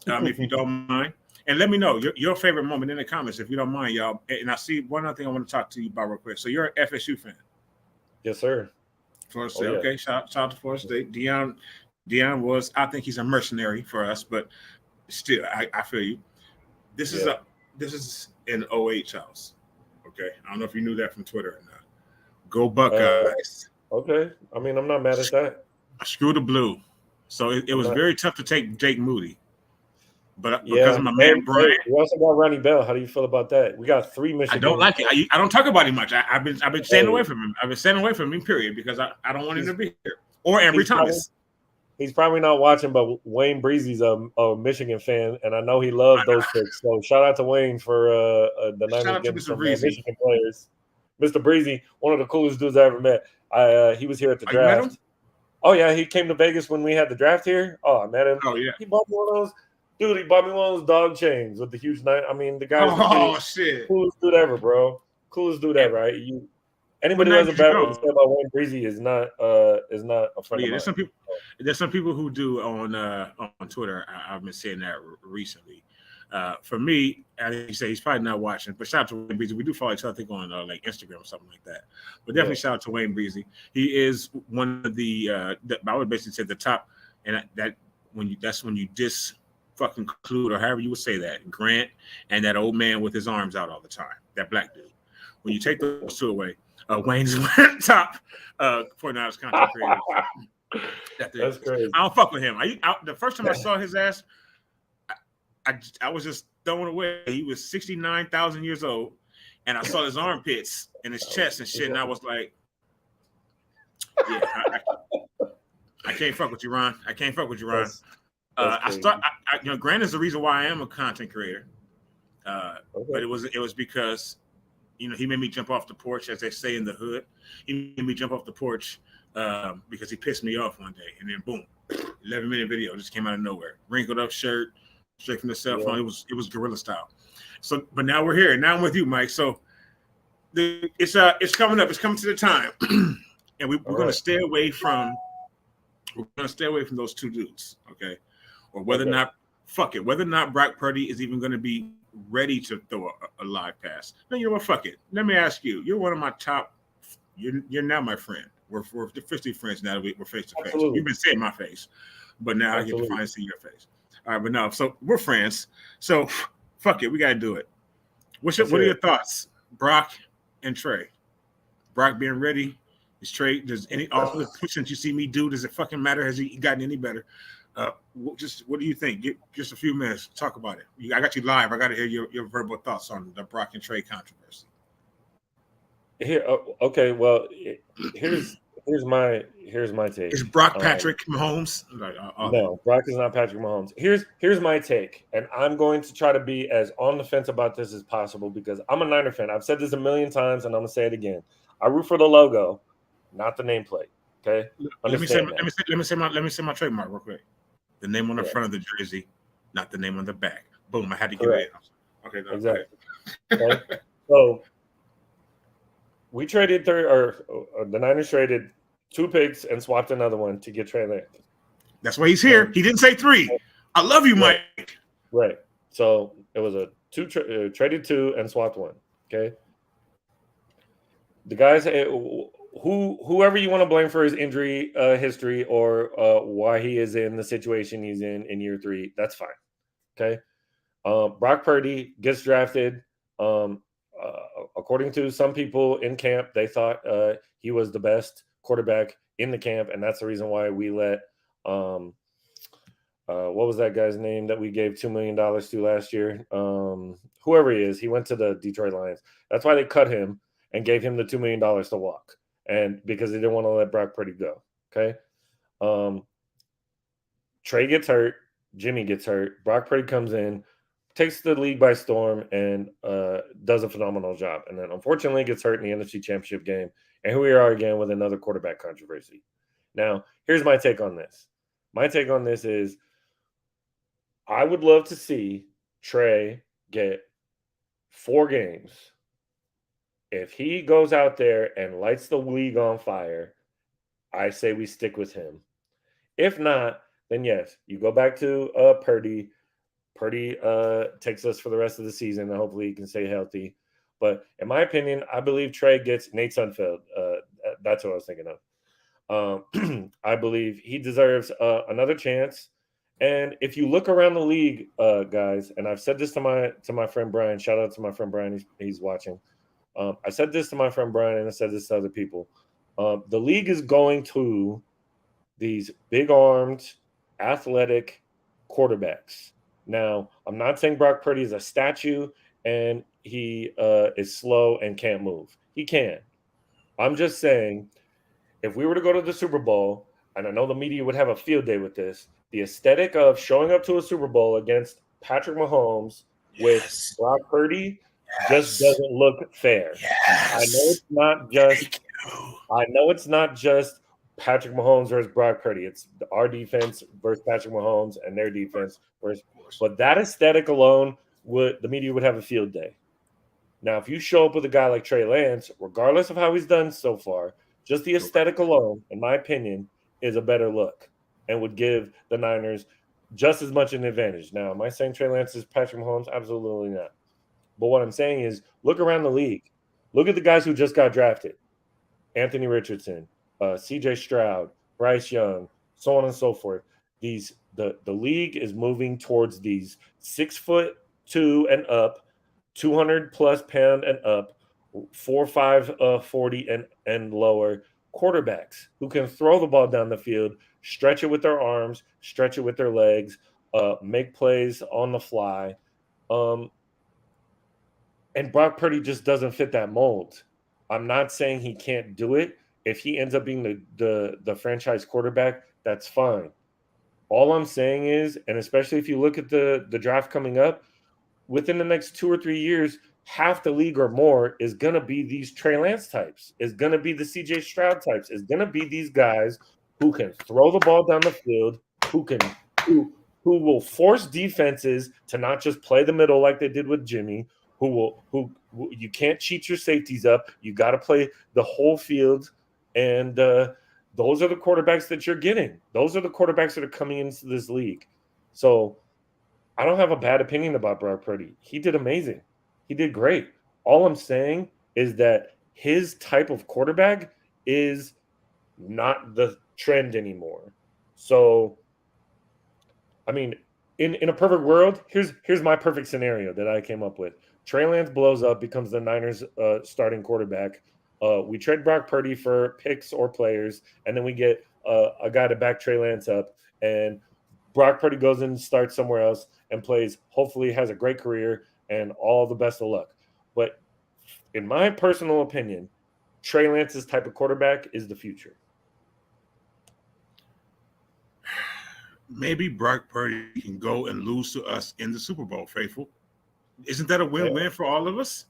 if you don't mind. And let me know your favorite moment in the comments, if you don't mind, y'all. And I see one other thing I want to talk to you about real quick. So you're an FSU fan. Yes, sir. Florida State. Okay, shout out to Florida State. Deion was, I think he's a mercenary for us, but still, I feel you. This is an OH house. Okay, I don't know if you knew that from Twitter or not. Go Buckeyes. Okay, I mean, I'm not mad at that. Screw the blue. So it was very tough to take Jake Moody. But Yeah, because of my man Brian, we also got Ronnie Bell. How do you feel about that? We got 3 Michigan. I don't like it. I don't talk about him much. I've been staying away from him. I've been staying away from him. Period, because I don't want him to be here. Or Ambry Thomas. He's probably not watching, but Wayne Breezy's a Michigan fan, and I know he loves those picks. So shout out to Wayne for the Niners getting some Michigan players. Mr. Breezy, one of the coolest dudes I ever met. He was here at the draft. Oh yeah, he came to Vegas when we had the draft here. Oh, I met him. Oh yeah, he bought me one of those. Dude, he bought me one of those dog chains with the huge knife. I mean, the guy's shit, coolest dude ever, bro. Coolest dude ever. Right? Anybody who has a bad word to say about Wayne Breezy is not a friend of mine. There's some people who do on Twitter. I've been saying that recently. For me, as you say, he's probably not watching. But shout out to Wayne Breezy. We do follow each other, I think, on like Instagram or something like that. But definitely shout out to Wayne Breezy. He is one of the I would basically say the top, and that's when you fucking conclude, or however you would say that, Grant and that old man with his arms out all the time, that black dude. When you take those two away, Wayne's top 49ers content creator. That's crazy. I don't fuck with him. The first time I saw his ass, I was just thrown away. He was 69,000 years old, and I saw his armpits and his chest and shit, and I was like, yeah, I can't fuck with you, Ron. I can't fuck with you, Ron. Grant is the reason why I am a content creator. But it was because, he made me jump off the porch, as they say in the hood. He made me jump off the porch because he pissed me off one day, and then boom, 11-minute video just came out of nowhere. Wrinkled up shirt, straight from the cell phone. It was guerrilla style. So, but now we're here. Now I'm with you, Mike. So it's coming up. It's coming to the time, and we're going to stay away from. We're going to stay away from those two dudes, okay? Or whether or not Brock Purdy is even going to be ready to throw a live pass. No, you know what? Fuck it. Let me ask you. You're one of my top. You're now my friend. We're officially friends now that we're face to face. You've been seeing my face, but now I get to finally see your face. All right, but no. So we're friends. So fuck it. We got to do it. What are your thoughts, Brock and Trey? Brock being ready. Is Trey? Does all the pushing you see me do? Does it fucking matter? Has he gotten any better? What do you think? Just a few minutes. Talk about it. I got you live. I got to hear your verbal thoughts on the Brock and Trey controversy. Okay. Well, here's my take. Is Brock Patrick Mahomes? No, Brock is not Patrick Mahomes. Here's my take, and I'm going to try to be as on the fence about this as possible because I'm a Niner fan. I've said this a million times, and I'm gonna say it again. I root for the logo, not the nameplate. Okay. Let me say my trademark real quick. The name on the front of the jersey, not the name on the back. Boom! I had to get it. Okay. Exactly. Okay. So we traded the Niners traded 2 picks and swapped another one to get Trey Lance. That's why he's here. He didn't say 3. I love you, Mike. Right. So it was a traded 2 and swapped 1. Okay. The guys, whoever you want to blame for his injury history or why he is in the situation he's in year 3, that's fine. Okay. Brock Purdy gets drafted. According to some people in camp, they thought he was the best quarterback in the camp, and that's the reason why we let what was that guy's name that we gave $2 million to last year? Whoever he is, he went to the Detroit Lions. That's why they cut him and gave him the $2 million to walk, and because they didn't want to let Brock Purdy go. Okay. Trey gets hurt. Jimmy gets hurt. Brock Purdy comes in, takes the league by storm, and does a phenomenal job. And then unfortunately gets hurt in the NFC Championship game. And here we are again with another quarterback controversy. Now, here's my take on this. My take on this is I would love to see Trey get 4 games If he goes out there and lights the league on fire, I say we stick with him. If not, then yes, you go back to Purdy. Purdy takes us for the rest of the season, and hopefully he can stay healthy. But in my opinion, I believe Trey gets Nate Sudfeld. That's what I was thinking of. I believe he deserves another chance. And if you look around the league, guys, and I've said this to my friend Brian. Shout out to my friend Brian. He's watching. I said this to my friend Brian, and I said this to other people. The league is going to these big-armed, athletic quarterbacks. Now, I'm not saying Brock Purdy is a statue and he is slow and can't move. He can. I'm just saying, if we were to go to the Super Bowl, and I know the media would have a field day with this, the aesthetic of showing up to a Super Bowl against Patrick Mahomes with Brock Purdy just doesn't look fair. I know it's not just Patrick Mahomes versus Brock Purdy. It's our defense versus Patrick Mahomes and their defense versus. But that aesthetic alone, the media would have a field day. Now, if you show up with a guy like Trey Lance, regardless of how he's done so far, just the aesthetic alone, in my opinion, is a better look and would give the Niners just as much an advantage. Now, am I saying Trey Lance is Patrick Mahomes? Absolutely not. But what I'm saying is look around the league. Look at the guys who just got drafted. Anthony Richardson, C.J. Stroud, Bryce Young, so on and so forth. The league is moving towards these 6'2" and up, 200+ pound and up, 4.5 40 and lower quarterbacks who can throw the ball down the field, stretch it with their arms, stretch it with their legs, make plays on the fly. And Brock Purdy just doesn't fit that mold. I'm not saying he can't do it. If he ends up being the franchise quarterback, that's fine. All I'm saying is, and especially if you look at the draft coming up, within the next 2 or 3 years, half the league or more is going to be these Trey Lance types, is going to be the CJ Stroud types, is going to be these guys who can throw the ball down the field, who will force defenses to not just play the middle like they did with Jimmy, who you can't cheat your safeties up. You got to play the whole field. And those are the quarterbacks that you're getting. Those are the quarterbacks that are coming into this league. So I don't have a bad opinion about Brock Purdy. He did amazing. He did great. All I'm saying is that his type of quarterback is not the trend anymore. So, I mean, in a perfect world, here's my perfect scenario that I came up with. Trey Lance blows up, becomes the Niners' starting quarterback. We trade Brock Purdy for picks or players, and then we get a guy to back Trey Lance up. And Brock Purdy goes in and starts somewhere else and plays, hopefully has a great career and all the best of luck. But in my personal opinion, Trey Lance's type of quarterback is the future. Maybe Brock Purdy can go and lose to us in the Super Bowl, Faithful. Isn't that a win-win for all of us?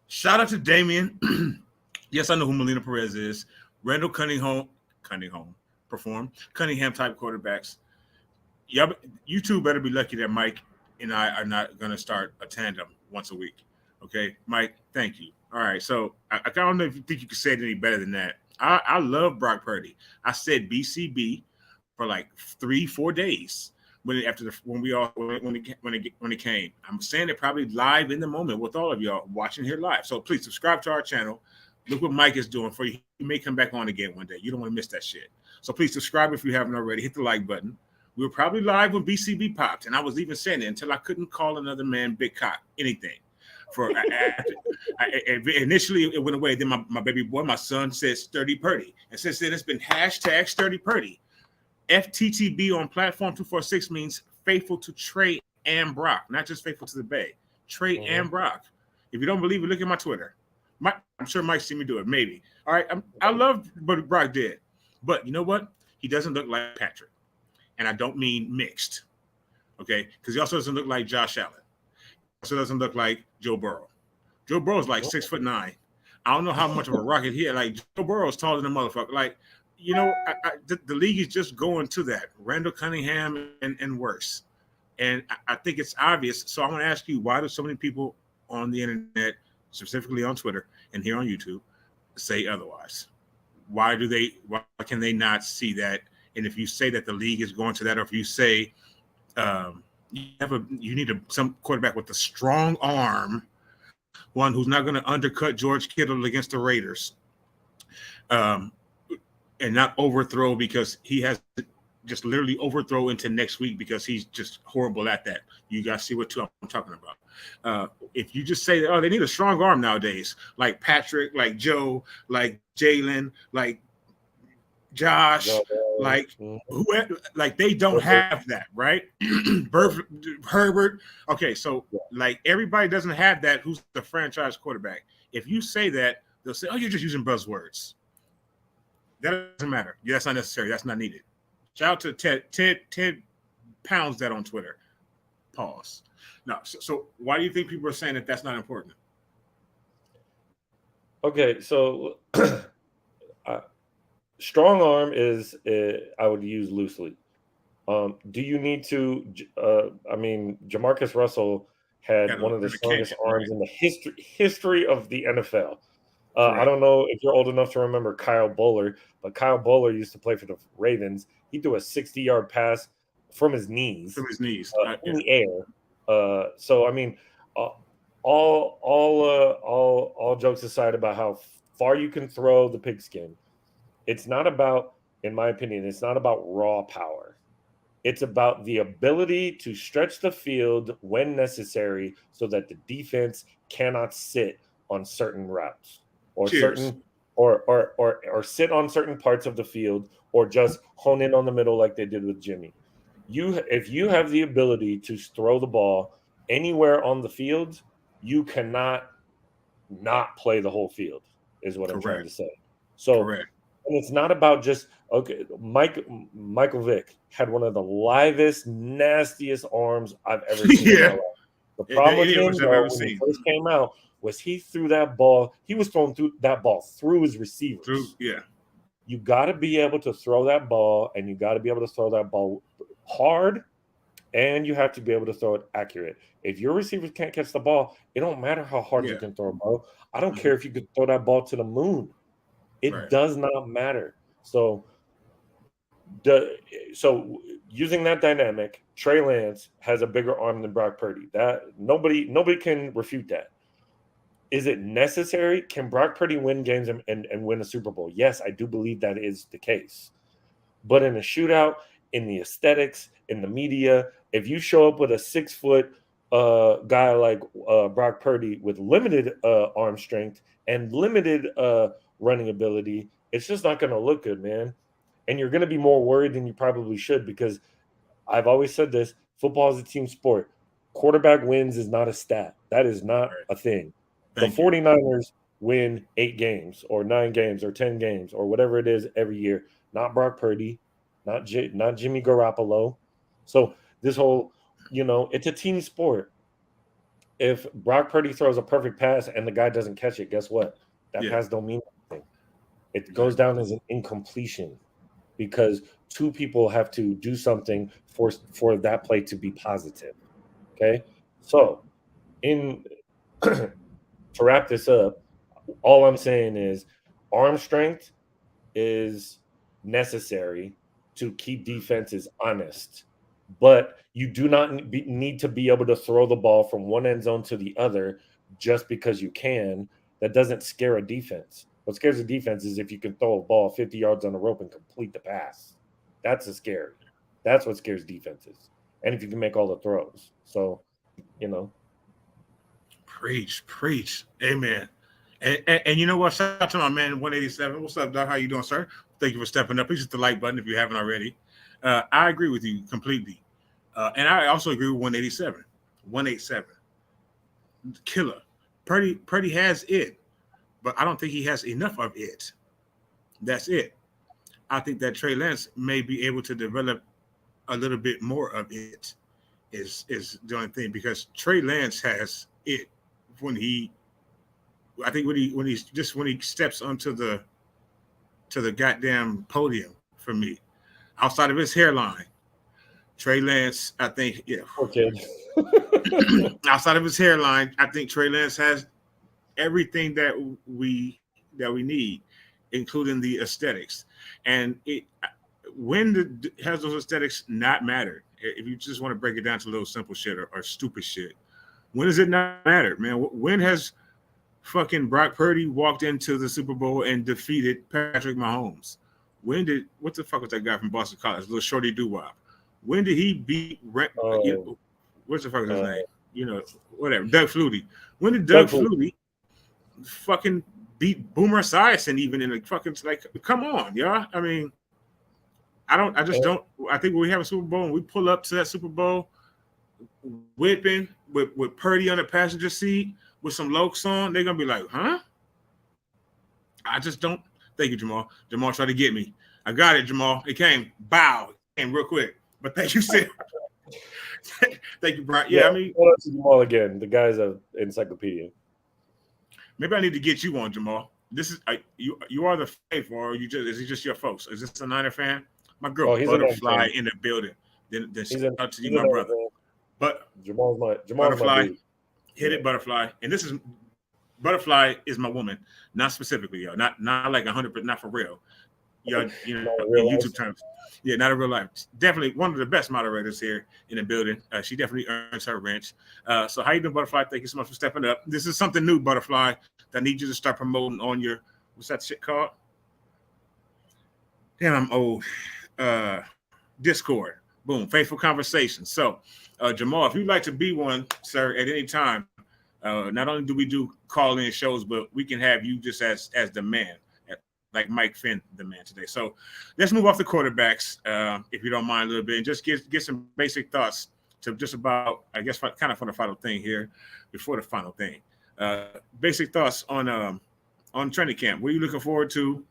Shout out to Damien. Yes, I know who Melina Perez is. Randall Cunningham type quarterbacks. You two better be lucky that Mike and I are not going to start a tandem once a week. Okay, Mike, thank you. All right, so I don't know if you think you can say it any better than that. I love Brock Purdy. I said BCB for like 3-4 days when it came. I'm saying it probably live in the moment with all of y'all watching here live. So please subscribe to our channel. Look what Mike is doing for you. He may come back on again one day. You don't want to miss that shit. So please subscribe if you haven't already. Hit the like button. We were probably live when BCB popped, and I was even saying it until I couldn't call another man big cock anything. Initially it went away. Then my baby boy, my son, said Sturdy Purdy, and since then it's been hashtag Sturdy Purdy. FTTB on platform 246 means faithful to Trey and Brock, not just faithful to the Bay. Trey and Brock. If you don't believe it, look at my Twitter. I'm sure Mike see me do it. Maybe. All right. I love what Brock did, but you know what? He doesn't look like Patrick, and I don't mean mixed. Okay, because he also doesn't look like Josh Allen. He also doesn't look like Joe Burrow. Joe Burrow's like 6'9". I don't know how much of a rocket he had. Like Joe Burrow's taller than a motherfucker. Like. You know, the league is just going to that. Randall Cunningham and worse. And I think it's obvious. So I want to ask you, why do so many people on the internet specifically on Twitter and here on YouTube, say otherwise. Why can they not see that? And if you say that the league is going to that, or if you say you need some quarterback with a strong arm, one who's not going to undercut George Kittle against the Raiders, and not overthrow, because he has just literally overthrow into next week because he's just horrible at that. You guys see what I'm talking about. If you just say, they need a strong arm nowadays, like Patrick, like Joe, like Jalen, like Josh, like whoever, like they don't have that, right? Herbert. Okay, so like everybody doesn't have that. Who's the franchise quarterback? If you say that, they'll say, you're just using buzzwords. That doesn't matter. Yeah, that's not necessary. That's not needed. Shout out to Ted pounds that on Twitter. Pause. No. So why do you think people are saying that that's not important? Okay, so strong arm is I would use loosely. Do you need to? Jamarcus Russell had one of the strongest arms in the history of the NFL. I don't know if you're old enough to remember Kyle Bowler, but Kyle Bowler used to play for the Ravens. He threw a 60-yard pass from his knees. In the air. So I mean, all jokes aside about how far you can throw the pigskin, it's not about, in my opinion, it's not about raw power. It's about the ability to stretch the field when necessary so that the defense cannot sit on certain routes or or sit on certain parts of the field, or just hone in on the middle like they did with Jimmy. If you have the ability to throw the ball anywhere on the field, you cannot not play the whole field, is what I'm trying to say. So and it's not about just, Michael Vick had one of the livest, nastiest arms I've ever seen in my life. The problem with him, when he first came out, was he threw that ball. He was throwing that ball through his receivers. You got to be able to throw that ball, and you got to be able to throw that ball hard, and you have to be able to throw it accurate. If your receivers can't catch the ball, it don't matter how hard you can throw a ball. I don't care if you could throw that ball to the moon. It does not matter. So using that dynamic, Trey Lance has a bigger arm than Brock Purdy. That nobody can refute that. Is it necessary? Can Brock Purdy win games and win a Super Bowl? Yes, I do believe that is the case. But in a shootout, in the aesthetics, in the media, if you show up with a 6-foot guy like Brock Purdy with limited arm strength and limited running ability, it's just not going to look good, man. And you're going to be more worried than you probably should, because I've always said this: football is a team sport. Quarterback wins is not a stat. That is not a thing. The 49ers win 8 games or 9 games or 10 games or whatever it is every year. Not Brock Purdy, not Jimmy Garoppolo. So this whole, it's a team sport. If Brock Purdy throws a perfect pass and the guy doesn't catch it, guess what? That pass don't mean anything. It goes down as an incompletion, because 2 people have to do something for that play to be positive. Okay? So to wrap this up, all I'm saying is arm strength is necessary to keep defenses honest, but you do not need to be able to throw the ball from one end zone to the other just because you can. That doesn't scare a defense. What scares a defense is if you can throw a ball 50 yards on the rope and complete the pass. That's scary. That's what scares defenses. And if you can make all the throws. So, Preach. Amen. And you know what? Shout out to my man 187. What's up, Doc? How you doing, sir? Thank you for stepping up. Please hit the like button if you haven't already. I agree with you completely. And I also agree with 187. 187. Killer. Purdy has it, but I don't think he has enough of it. That's it. I think that Trey Lance may be able to develop a little bit more of it, is the only thing, because Trey Lance has it when he steps onto the goddamn podium. For me, outside of his hairline, Trey Lance, I think, Okay. outside of his hairline, I think Trey Lance has everything that we need, including the aesthetics. And when has those aesthetics not mattered? If you just want to break it down to a little simple shit or stupid shit, when does it not matter, man? When has fucking Brock Purdy walked into the Super Bowl and defeated Patrick Mahomes? What the fuck was that guy from Boston College, little shorty doo-wop? When did he beat what's the fuck is his name? Whatever, Doug Flutie. When did Doug Flutie fucking beat Boomer Esiason even in a fucking, like, come on, y'all? I mean, I think when we have a Super Bowl and we pull up to that Super Bowl whipping with Purdy on the passenger seat with some Lokes on, they're gonna be like, huh? I just don't. Thank you, Jamal. Jamal tried to get me. I got it, Jamal. It came. Bow. It came real quick. But thank you, Sid. Thank you, Brian. Yeah, I mean, Jamal again. The guy's an encyclopedia. Maybe I need to get you on, Jamal. This is you are the faithful, or is he just your folks? Is this a Niner fan? My girl Butterfly in the building. Then shout out to you, my brother. But Jamal's Butterfly, my hit it, Butterfly. And this is Butterfly is my woman, not specifically, yo. Not like 100%, not for real. Yo, in YouTube terms. Yeah, not in real life. Definitely one of the best moderators here in the building. She definitely earns her wrench. So how you doing, Butterfly? Thank you so much for stepping up. This is something new, Butterfly, that I need you to start promoting on your, what's that shit called? Damn, I'm old. Discord. Boom. Faithful Conversation. So, Jamal, if you'd like to be one, sir, at any time, not only do we do call-in shows, but we can have you just as the man, like Mike Finn, the man today. So let's move off the quarterbacks, if you don't mind a little bit, and just get some basic thoughts to just about, I guess, kind of for the final thing here, before the final thing. Basic thoughts on training camp. What are you looking forward to?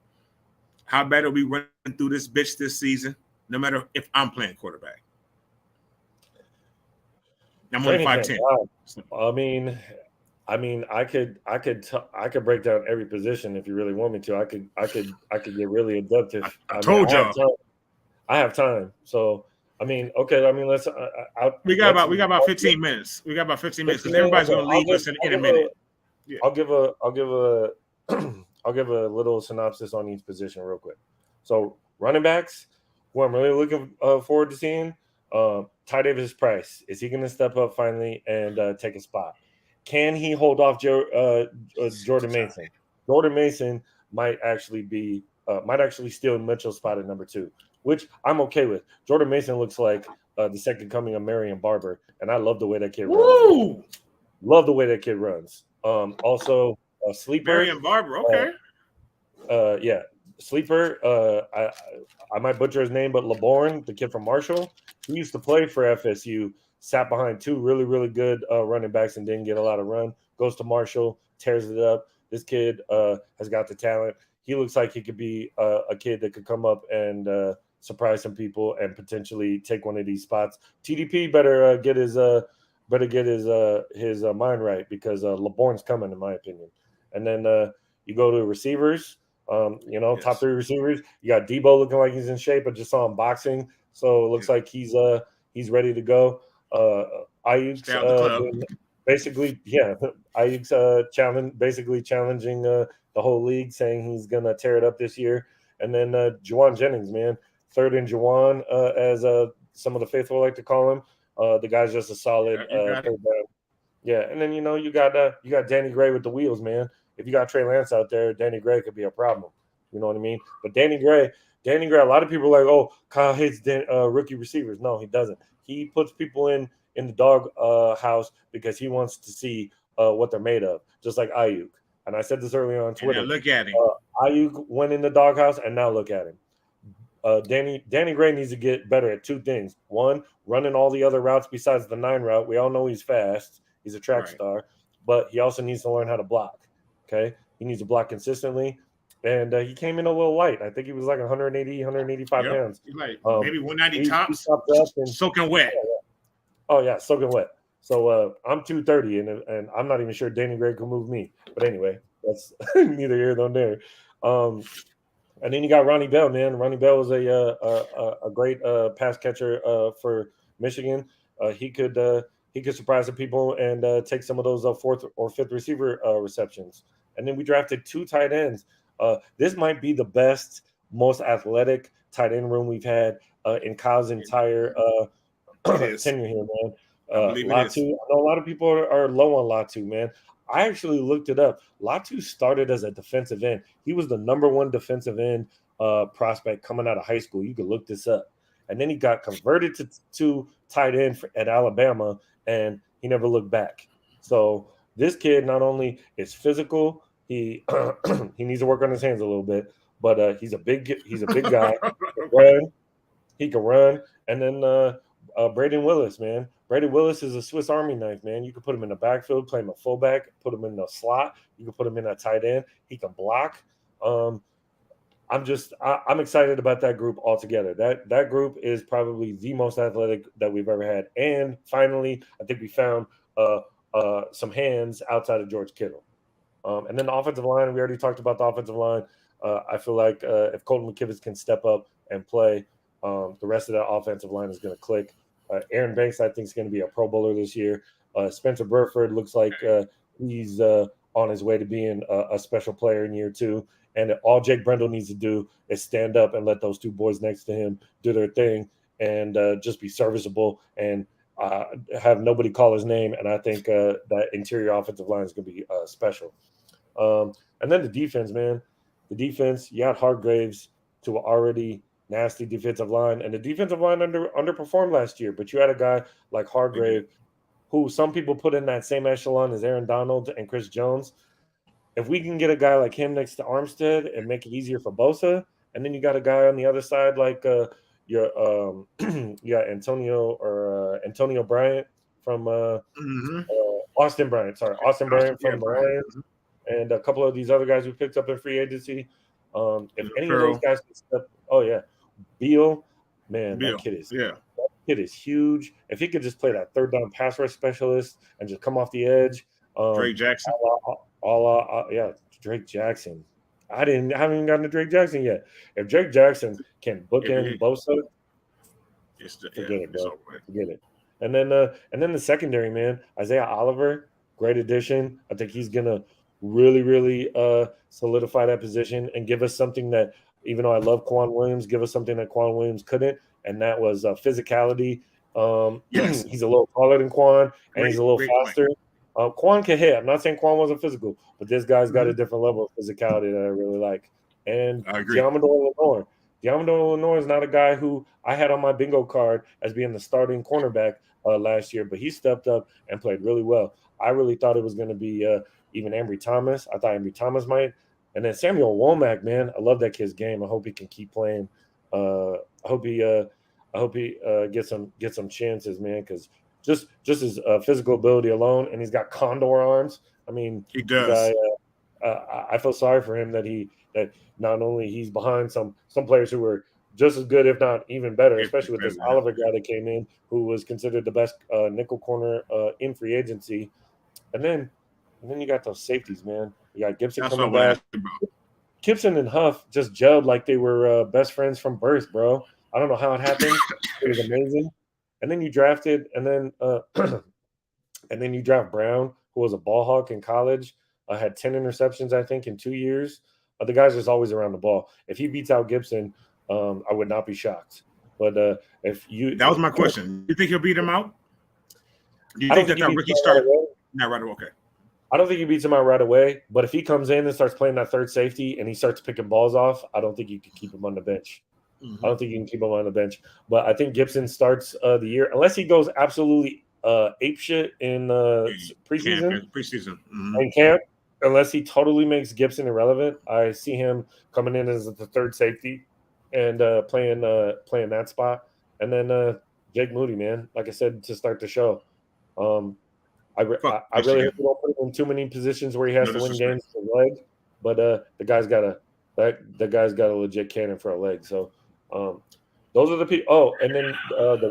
How bad are we running through this bitch this season? No matter if I'm playing quarterback. I'm only 5'10". I mean, I could break down every position if you really want me to. I could get really in-depth. I told y'all. I have time. So I mean, okay. I mean, let's. We got about 15 minutes. We got about 15 minutes because everybody's going to leave us in a minute. Yeah. I'll give a little synopsis on each position real quick. So running backs, who I'm really looking forward to seeing, Ty Davis Price. Is he going to step up finally and take a spot? Can he hold off Jordan Mason? Jordan Mason might actually steal Mitchell's spot at number 2, which I'm okay with. Jordan Mason looks like the second coming of Marion Barber, and I love the way that kid runs. Love the way that kid runs. Also, sleeper. Marion Barber, okay. Yeah, sleeper. I might butcher his name, but LeBourne, the kid from Marshall, he used to play for FSU. Sat behind 2 really, really good running backs and didn't get a lot of run. Goes to Marshall, tears it up. This kid has got the talent. He looks like he could be a kid that could come up and surprise some people and potentially take one of these spots. TDP better get his mind right because LeBourne's coming, in my opinion. And then you go to receivers. Yes. Top 3 receivers. You got Debo looking like he's in shape. I just saw him boxing, so it looks like he's ready to go. Ayuk's challenging the whole league, saying he's gonna tear it up this year. And then Juwan Jennings, man, third in Juwan, as some of the faithful like to call him. The guy's just a solid third down. Yeah, and then you got Danny Gray with the wheels, man. If you got Trey Lance out there, Danny Gray could be a problem. You know what I mean? But Danny Gray, a lot of people are like, oh, Kyle hates rookie receivers. No, he doesn't. He puts people in the dog house because he wants to see what they're made of, just like Ayuk. And I said this earlier on Twitter. And look at him. Ayuk went in the doghouse, and now look at him. Danny Gray needs to get better at 2 things. One, running all the other routes besides the 9 route. We all know he's fast. He's a track star. But he also needs to learn how to block. Okay? He needs to block consistently. And he came in a little light. I think he was like 180, 185 pounds. Like maybe 190 tops. Soaking wet. Oh, yeah, soaking wet. So I'm 230, and I'm not even sure Danny Gray can move me. But anyway, that's neither here nor there. And then you got Ronnie Bell, man. Ronnie Bell was a great pass catcher for Michigan. He could he could surprise some people and take some of those fourth or fifth receiver receptions. And then we drafted 2 tight ends. This might be the best, most athletic tight end room we've had in Kyle's entire tenure here, man. I believe it is. Latu, I know a lot of people are low on Latu, man. I actually looked it up. Latu started as a defensive end. He was the number 1 defensive end prospect coming out of high school. You could look this up. And then he got converted to tight end at Alabama, and he never looked back. So this kid not only is physical, he he needs to work on his hands a little bit, but he's a big guy. He can run. And then Braden Willis, man. Braden Willis is a Swiss Army knife, man. You can put him in the backfield, play him a fullback, put him in the slot. You can put him in a tight end. He can block. I'm excited about that group altogether. That group is probably the most athletic that we've ever had. And finally, I think we found some hands outside of George Kittle. And then the offensive line, we already talked about the offensive line. I feel like if Colton McKivitz can step up and play, the rest of that offensive line is going to click. Aaron Banks, I think, is going to be a Pro Bowler this year. Spencer Burford looks like he's on his way to being a special player in year 2. And all Jake Brendel needs to do is stand up and let those 2 boys next to him do their thing and just be serviceable and have nobody call his name. And I think that interior offensive line is going to be special. And then the defense, man. The defense, you had Hargraves to an already nasty defensive line. And the defensive line underperformed last year. But you had a guy like Hargrave who some people put in that same echelon as Aaron Donald and Chris Jones. If we can get a guy like him next to Armstead and make it easier for Bosa, and then you got a guy on the other side like Antonio Bryant from Austin Bryant. Sorry, Austin Bryant from the Lions, and a couple of these other guys we picked up in free agency. If any of those guys can step, Beal, man, that kid is huge. If he could just play that third down pass rush specialist and just come off the edge, Drake Jackson. Drake Jackson. I haven't even gotten to Drake Jackson yet. If Drake Jackson can bookend Bosa, forget it, bro. Forget it. And then the secondary, man, Isaiah Oliver, great addition. I think he's gonna really, really solidify that position and give us something that, even though I love Quan Williams, give us something that Quan Williams couldn't, and that was physicality. He's a little taller than Quan, and he's a little faster. Quan can hit. I'm not saying Quan wasn't physical, but this guy's got a different level of physicality that I really like. And Diamador Lenore is not a guy who I had on my bingo card as being the starting cornerback last year, but he stepped up and played really well. I really thought it was going to be even Ambry Thomas. I thought Ambry Thomas might. And then Samuel Womack, man, I love that kid's game. I hope he can keep playing. I hope he gets some chances, man, because just his physical ability alone, and he's got condor arms. I mean, he does. I feel sorry for him that not only he's behind some players who were just as good, if not even better, especially with this Oliver guy that came in, who was considered the best nickel corner in free agency. And then you got those safeties, man. You got Gibson coming back. Gibson and Huff just gelled like they were best friends from birth, bro. I don't know how it happened. It was amazing. And then you drafted, and then you draft Brown, who was a ball hawk in college. Had 10 interceptions, I think, in 2 years. The guy's just always around the ball. If he beats out Gibson, I would not be shocked. But that was my question. You think he'll beat him out? Do you think that rookie start? Not right away. Okay. I don't think he beats him out right away. But if he comes in and starts playing that third safety and he starts picking balls off, I don't think you can keep him on the bench. Mm-hmm. I don't think you can keep him on the bench. But I think Gibson starts the year, unless he goes absolutely apeshit in preseason. Mm-hmm. In camp, unless he totally makes Gibson irrelevant. I see him coming in as the third safety and playing that spot. And then Jake Moody, man, like I said, to start the show. I really hope we don't put him in too many positions where he has to win games with a leg. But the guy's got a legit cannon for a leg. So those are the people. Oh, and then the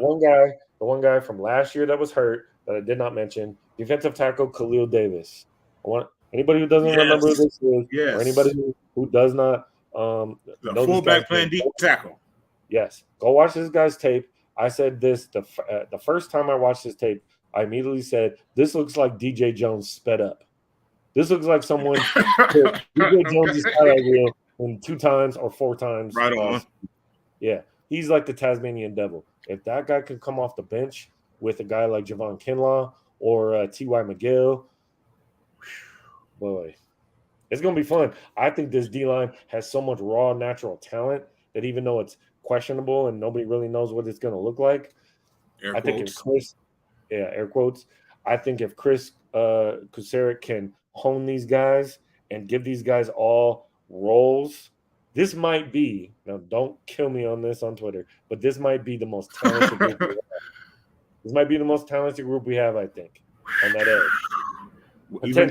one guy from last year that was hurt that I did not mention, defensive tackle Khalil Davis. I want anybody who doesn't remember this is, or anybody who does not the fullback playing deep tackle. Yes, go watch this guy's tape. I said this the first time I watched his tape. I immediately said, "This looks like DJ Jones sped up. This looks like someone put DJ Jones' highlight reel in 2 times or 4 times." Right on. Yeah, he's like the Tasmanian devil. If that guy could come off the bench with a guy like Javon Kinlaw or T.Y. McGill, boy, it's going to be fun. I think this D-line has so much raw, natural talent that even though it's questionable and nobody really knows what it's going to look like, I think if Chris, air quotes, I think if Chris Kocurek can hone these guys and give these guys all roles, this might be, now don't kill me on this on Twitter, but this might be the most talented group we have. This might be the most talented group we have, I think, on that edge.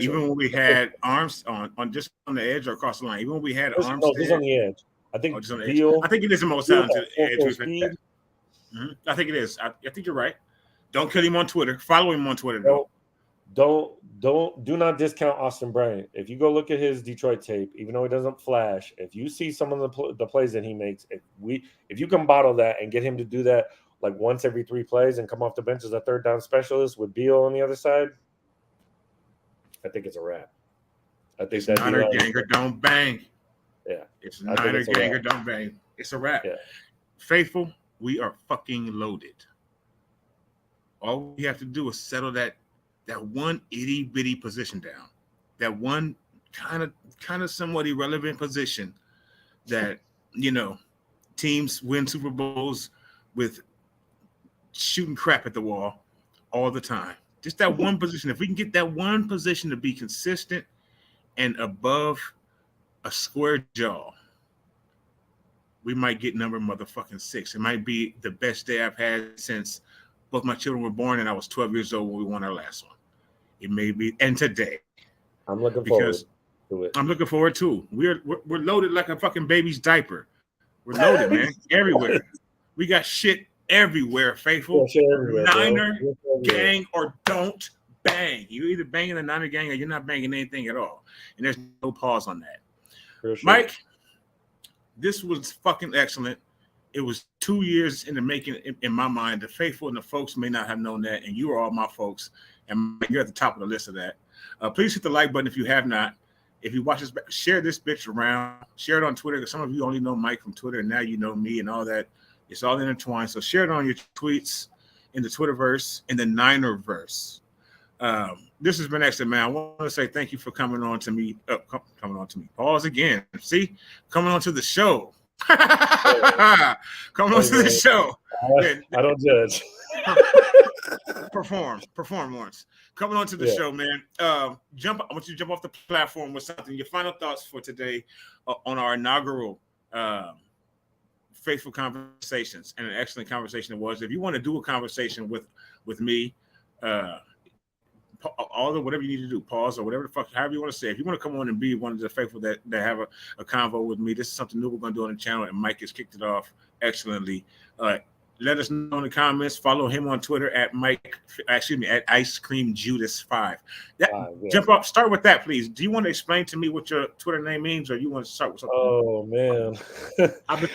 Even when we had arms on just on the edge or across the line, even when we had arms, just on the edge. I think Beal, I think it is the most talented edge we've had. Mm-hmm. I think it is. I think you're right. Don't kill him on Twitter. Follow him on Twitter. Do not discount Austin Bryant. If you go look at his Detroit tape, even though he doesn't flash, if you see some of the plays that he makes, if you can bottle that and get him to do that like once every 3 plays and come off the bench as a 3rd down specialist with Beal on the other side, I think it's a wrap. I think that Niner ganger don't bang. Yeah, it's Niner ganger don't bang. It's a wrap. Yeah. Faithful, we are fucking loaded. All we have to do is settle that one itty bitty position down, that one kind of somewhat irrelevant position that teams win Super Bowls with shooting crap at the wall all the time. Just that one position. If we can get that one position to be consistent and above a square jaw, we might get number motherfucking 6. It might be the best day I've had since both my children were born and I was 12 years old when we won our last one. It may be, and today. I'm looking forward to it. I'm looking forward too. We're loaded like a fucking baby's diaper. We're loaded, man, everywhere. We got shit everywhere, Faithful. Niner gang or don't bang. You're either banging the Niner gang or you're not banging anything at all. And there's no pause on that. For sure. Mike, this was fucking excellent. It was 2 years in the making in my mind. The Faithful and the folks may not have known that, and you are all my folks, and you're at the top of the list of that. Please hit the like button if you have not. If you watch this, share this bitch around. Share it on Twitter, because some of you only know Mike from Twitter, and now you know me and all that. It's all intertwined. So share it on your tweets, in the Twitterverse, in the Ninerverse. This has been excellent, man. I want to say thank you for coming on to me. Pause again. See? Coming on to the show. Coming on to the show. I don't judge. Perform, Lawrence. Coming on to the show, man. I want you to jump off the platform with something. Your final thoughts for today on our inaugural Faithful Conversations, and an excellent conversation it was. If you want to do a conversation with me, whatever you need to do, pause or whatever the fuck, however you want to say. If you want to come on and be one of the Faithful that have a convo with me, this is something new we're going to do on the channel, and Mike has kicked it off excellently. Let us know in the comments. Follow him on Twitter at Ice Cream Judas 5. Jump up. Start with that, please. Do you want to explain to me what your Twitter name means, or you want to start with something? Oh man. Okay.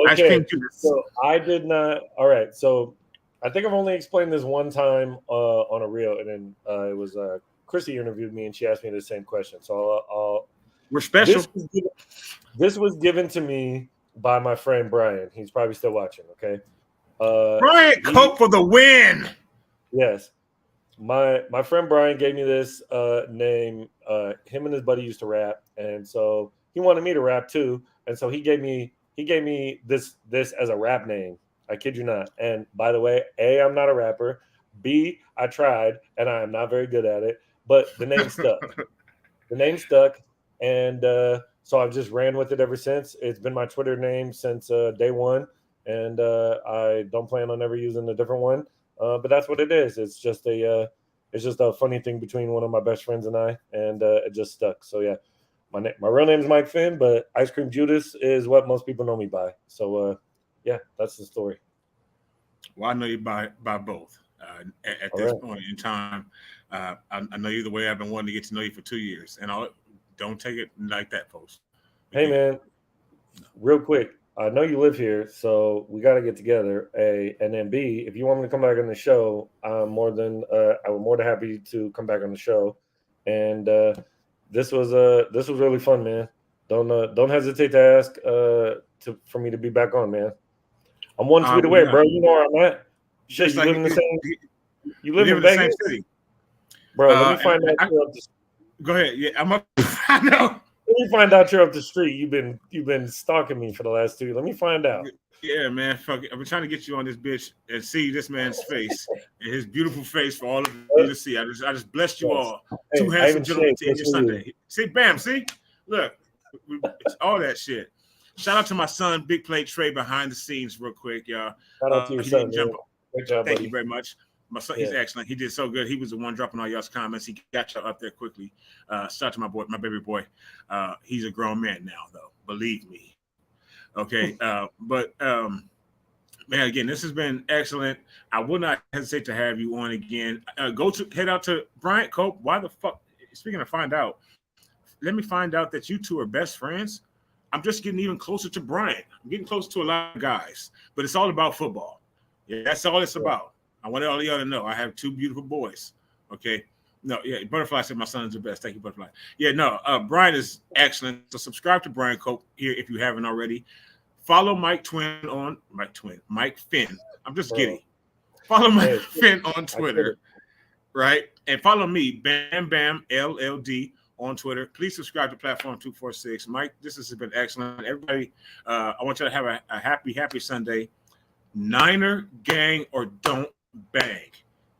Ice Cream Judas. So I did not. All right. So I think I've only explained this one time on a reel, and then it was Chrissy interviewed me, and she asked me the same question. So we're special. This was given to me by my friend Brian. He's probably still watching. Okay. Brian Cope for the win. Yes. My friend Brian gave me this name. Him and his buddy used to rap, and so he wanted me to rap too. And so he gave me this as a rap name. I kid you not. And by the way, A, I'm not a rapper. B, I tried, and I am not very good at it. But the name stuck. And so I've just ran with it ever since. It's been my Twitter name since day one. And I don't plan on ever using a different one, but that's what it is. It's just a funny thing between one of my best friends and I, and it just stuck. So yeah, my real name is Mike Finn, but Ice Cream Judas is what most people know me by. So yeah, that's the story. Well, I know you by both. At this point in time, I know you the way I've been wanting to get to know you for 2 years, and don't take it like that, folks. Hey man, real quick. I know you live here, so we got to get together. A and then B, if you want me to come back on the show, I'm more than happy to come back on the show. And this was really fun, man. Don't hesitate to ask for me to be back on, man. I'm one tweet away, Yeah. bro. You know where I'm at. Shit, Just you like live in the same. You live in the same Vegas, city. bro. Let me find out. Go ahead. Yeah, I'm up. I know. Let me find out you're up the street. You've been stalking me for the last 2 years. Let me find out. Yeah, man. Fuck it. I've been trying to get you on this bitch and see this man's face and his beautiful face for all of you to see. I just blessed you all. Hey, Two handsome gentlemen to end your Sunday. See, bam. See, look, it's all that shit. Shout out to my son, Big Play Trey, behind the scenes, real quick, y'all. Shout out to your son. Great job, Thank buddy. you very much. My son, he's excellent. He did so good. He was the one dropping all y'all's comments. He got y'all up there quickly. Shout out to my boy, my baby boy. He's a grown man now, though. Believe me. Okay. Man, again, this has been excellent. I will not hesitate to have you on again. Head out to Bryant Cope. Why the fuck? Speaking of find out, let me find out that you two are best friends. I'm just getting even closer to Bryant. I'm getting closer to a lot of guys, but it's all about football. Yeah, that's all it's about. I want all of y'all to know I have two beautiful boys. Okay. No, yeah, Butterfly said my son's the best. Thank you, Butterfly. Yeah, no, Brian is excellent. So subscribe to Brian Cope here if you haven't already. Follow Mike Finn. I'm just giddy. Follow Mike Finn on Twitter, right? And follow me, Bam Bam LLD on Twitter. Please subscribe to Platform 246. Mike, this has been excellent. Everybody, I want you to have a happy Sunday. Niner gang or don't bang.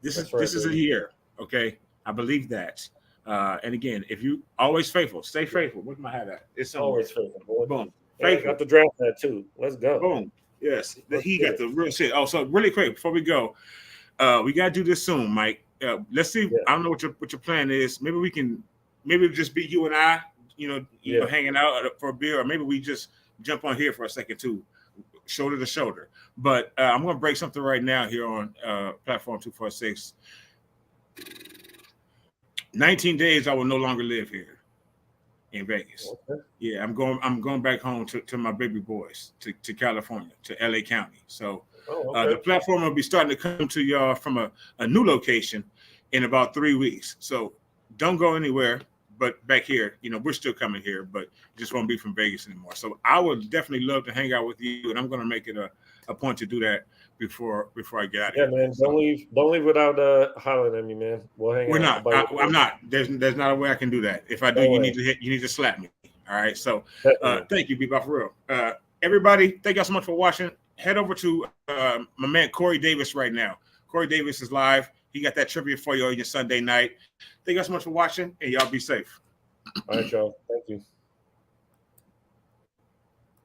This is a year, okay? I believe that. And again, if you always faithful, stay faithful. Where's my hat at? It's always faithful. Boom. Faithful. Got the draft hat too. Let's go. Boom. Yes. He got the real shit. Oh, so really quick before we go, we gotta do this soon, Mike. Let's see. Yeah. I don't know what your plan is. Maybe it'll just be you and I, you know, hanging out for a beer, or maybe we just jump on here for a second too, shoulder to shoulder. But I'm gonna break something right now here on Platform 246. 19 days I will no longer live here in Vegas. Okay. Yeah, I'm going back home to my baby boys, to California, to LA County. So the platform will be starting to come to y'all from a new location in about 3 weeks. So don't go anywhere, but back here, you know, we're still coming here, but just won't be from Vegas anymore. So I would definitely love to hang out with you, and I'm going to make it a point to do that before I get out of here. Yeah, man. Don't leave without hollering at me, man. We'll hang out. I'm not. There's not a way I can do that. If I do, you need to slap me. All right. So thank you, Bebop, for real. Everybody, thank y'all so much for watching. Head over to my man Corey Davis right now. Corey Davis is live. He got that trivia for you on your Sunday night. Thank y'all so much for watching, and y'all be safe. All right, y'all. Thank you.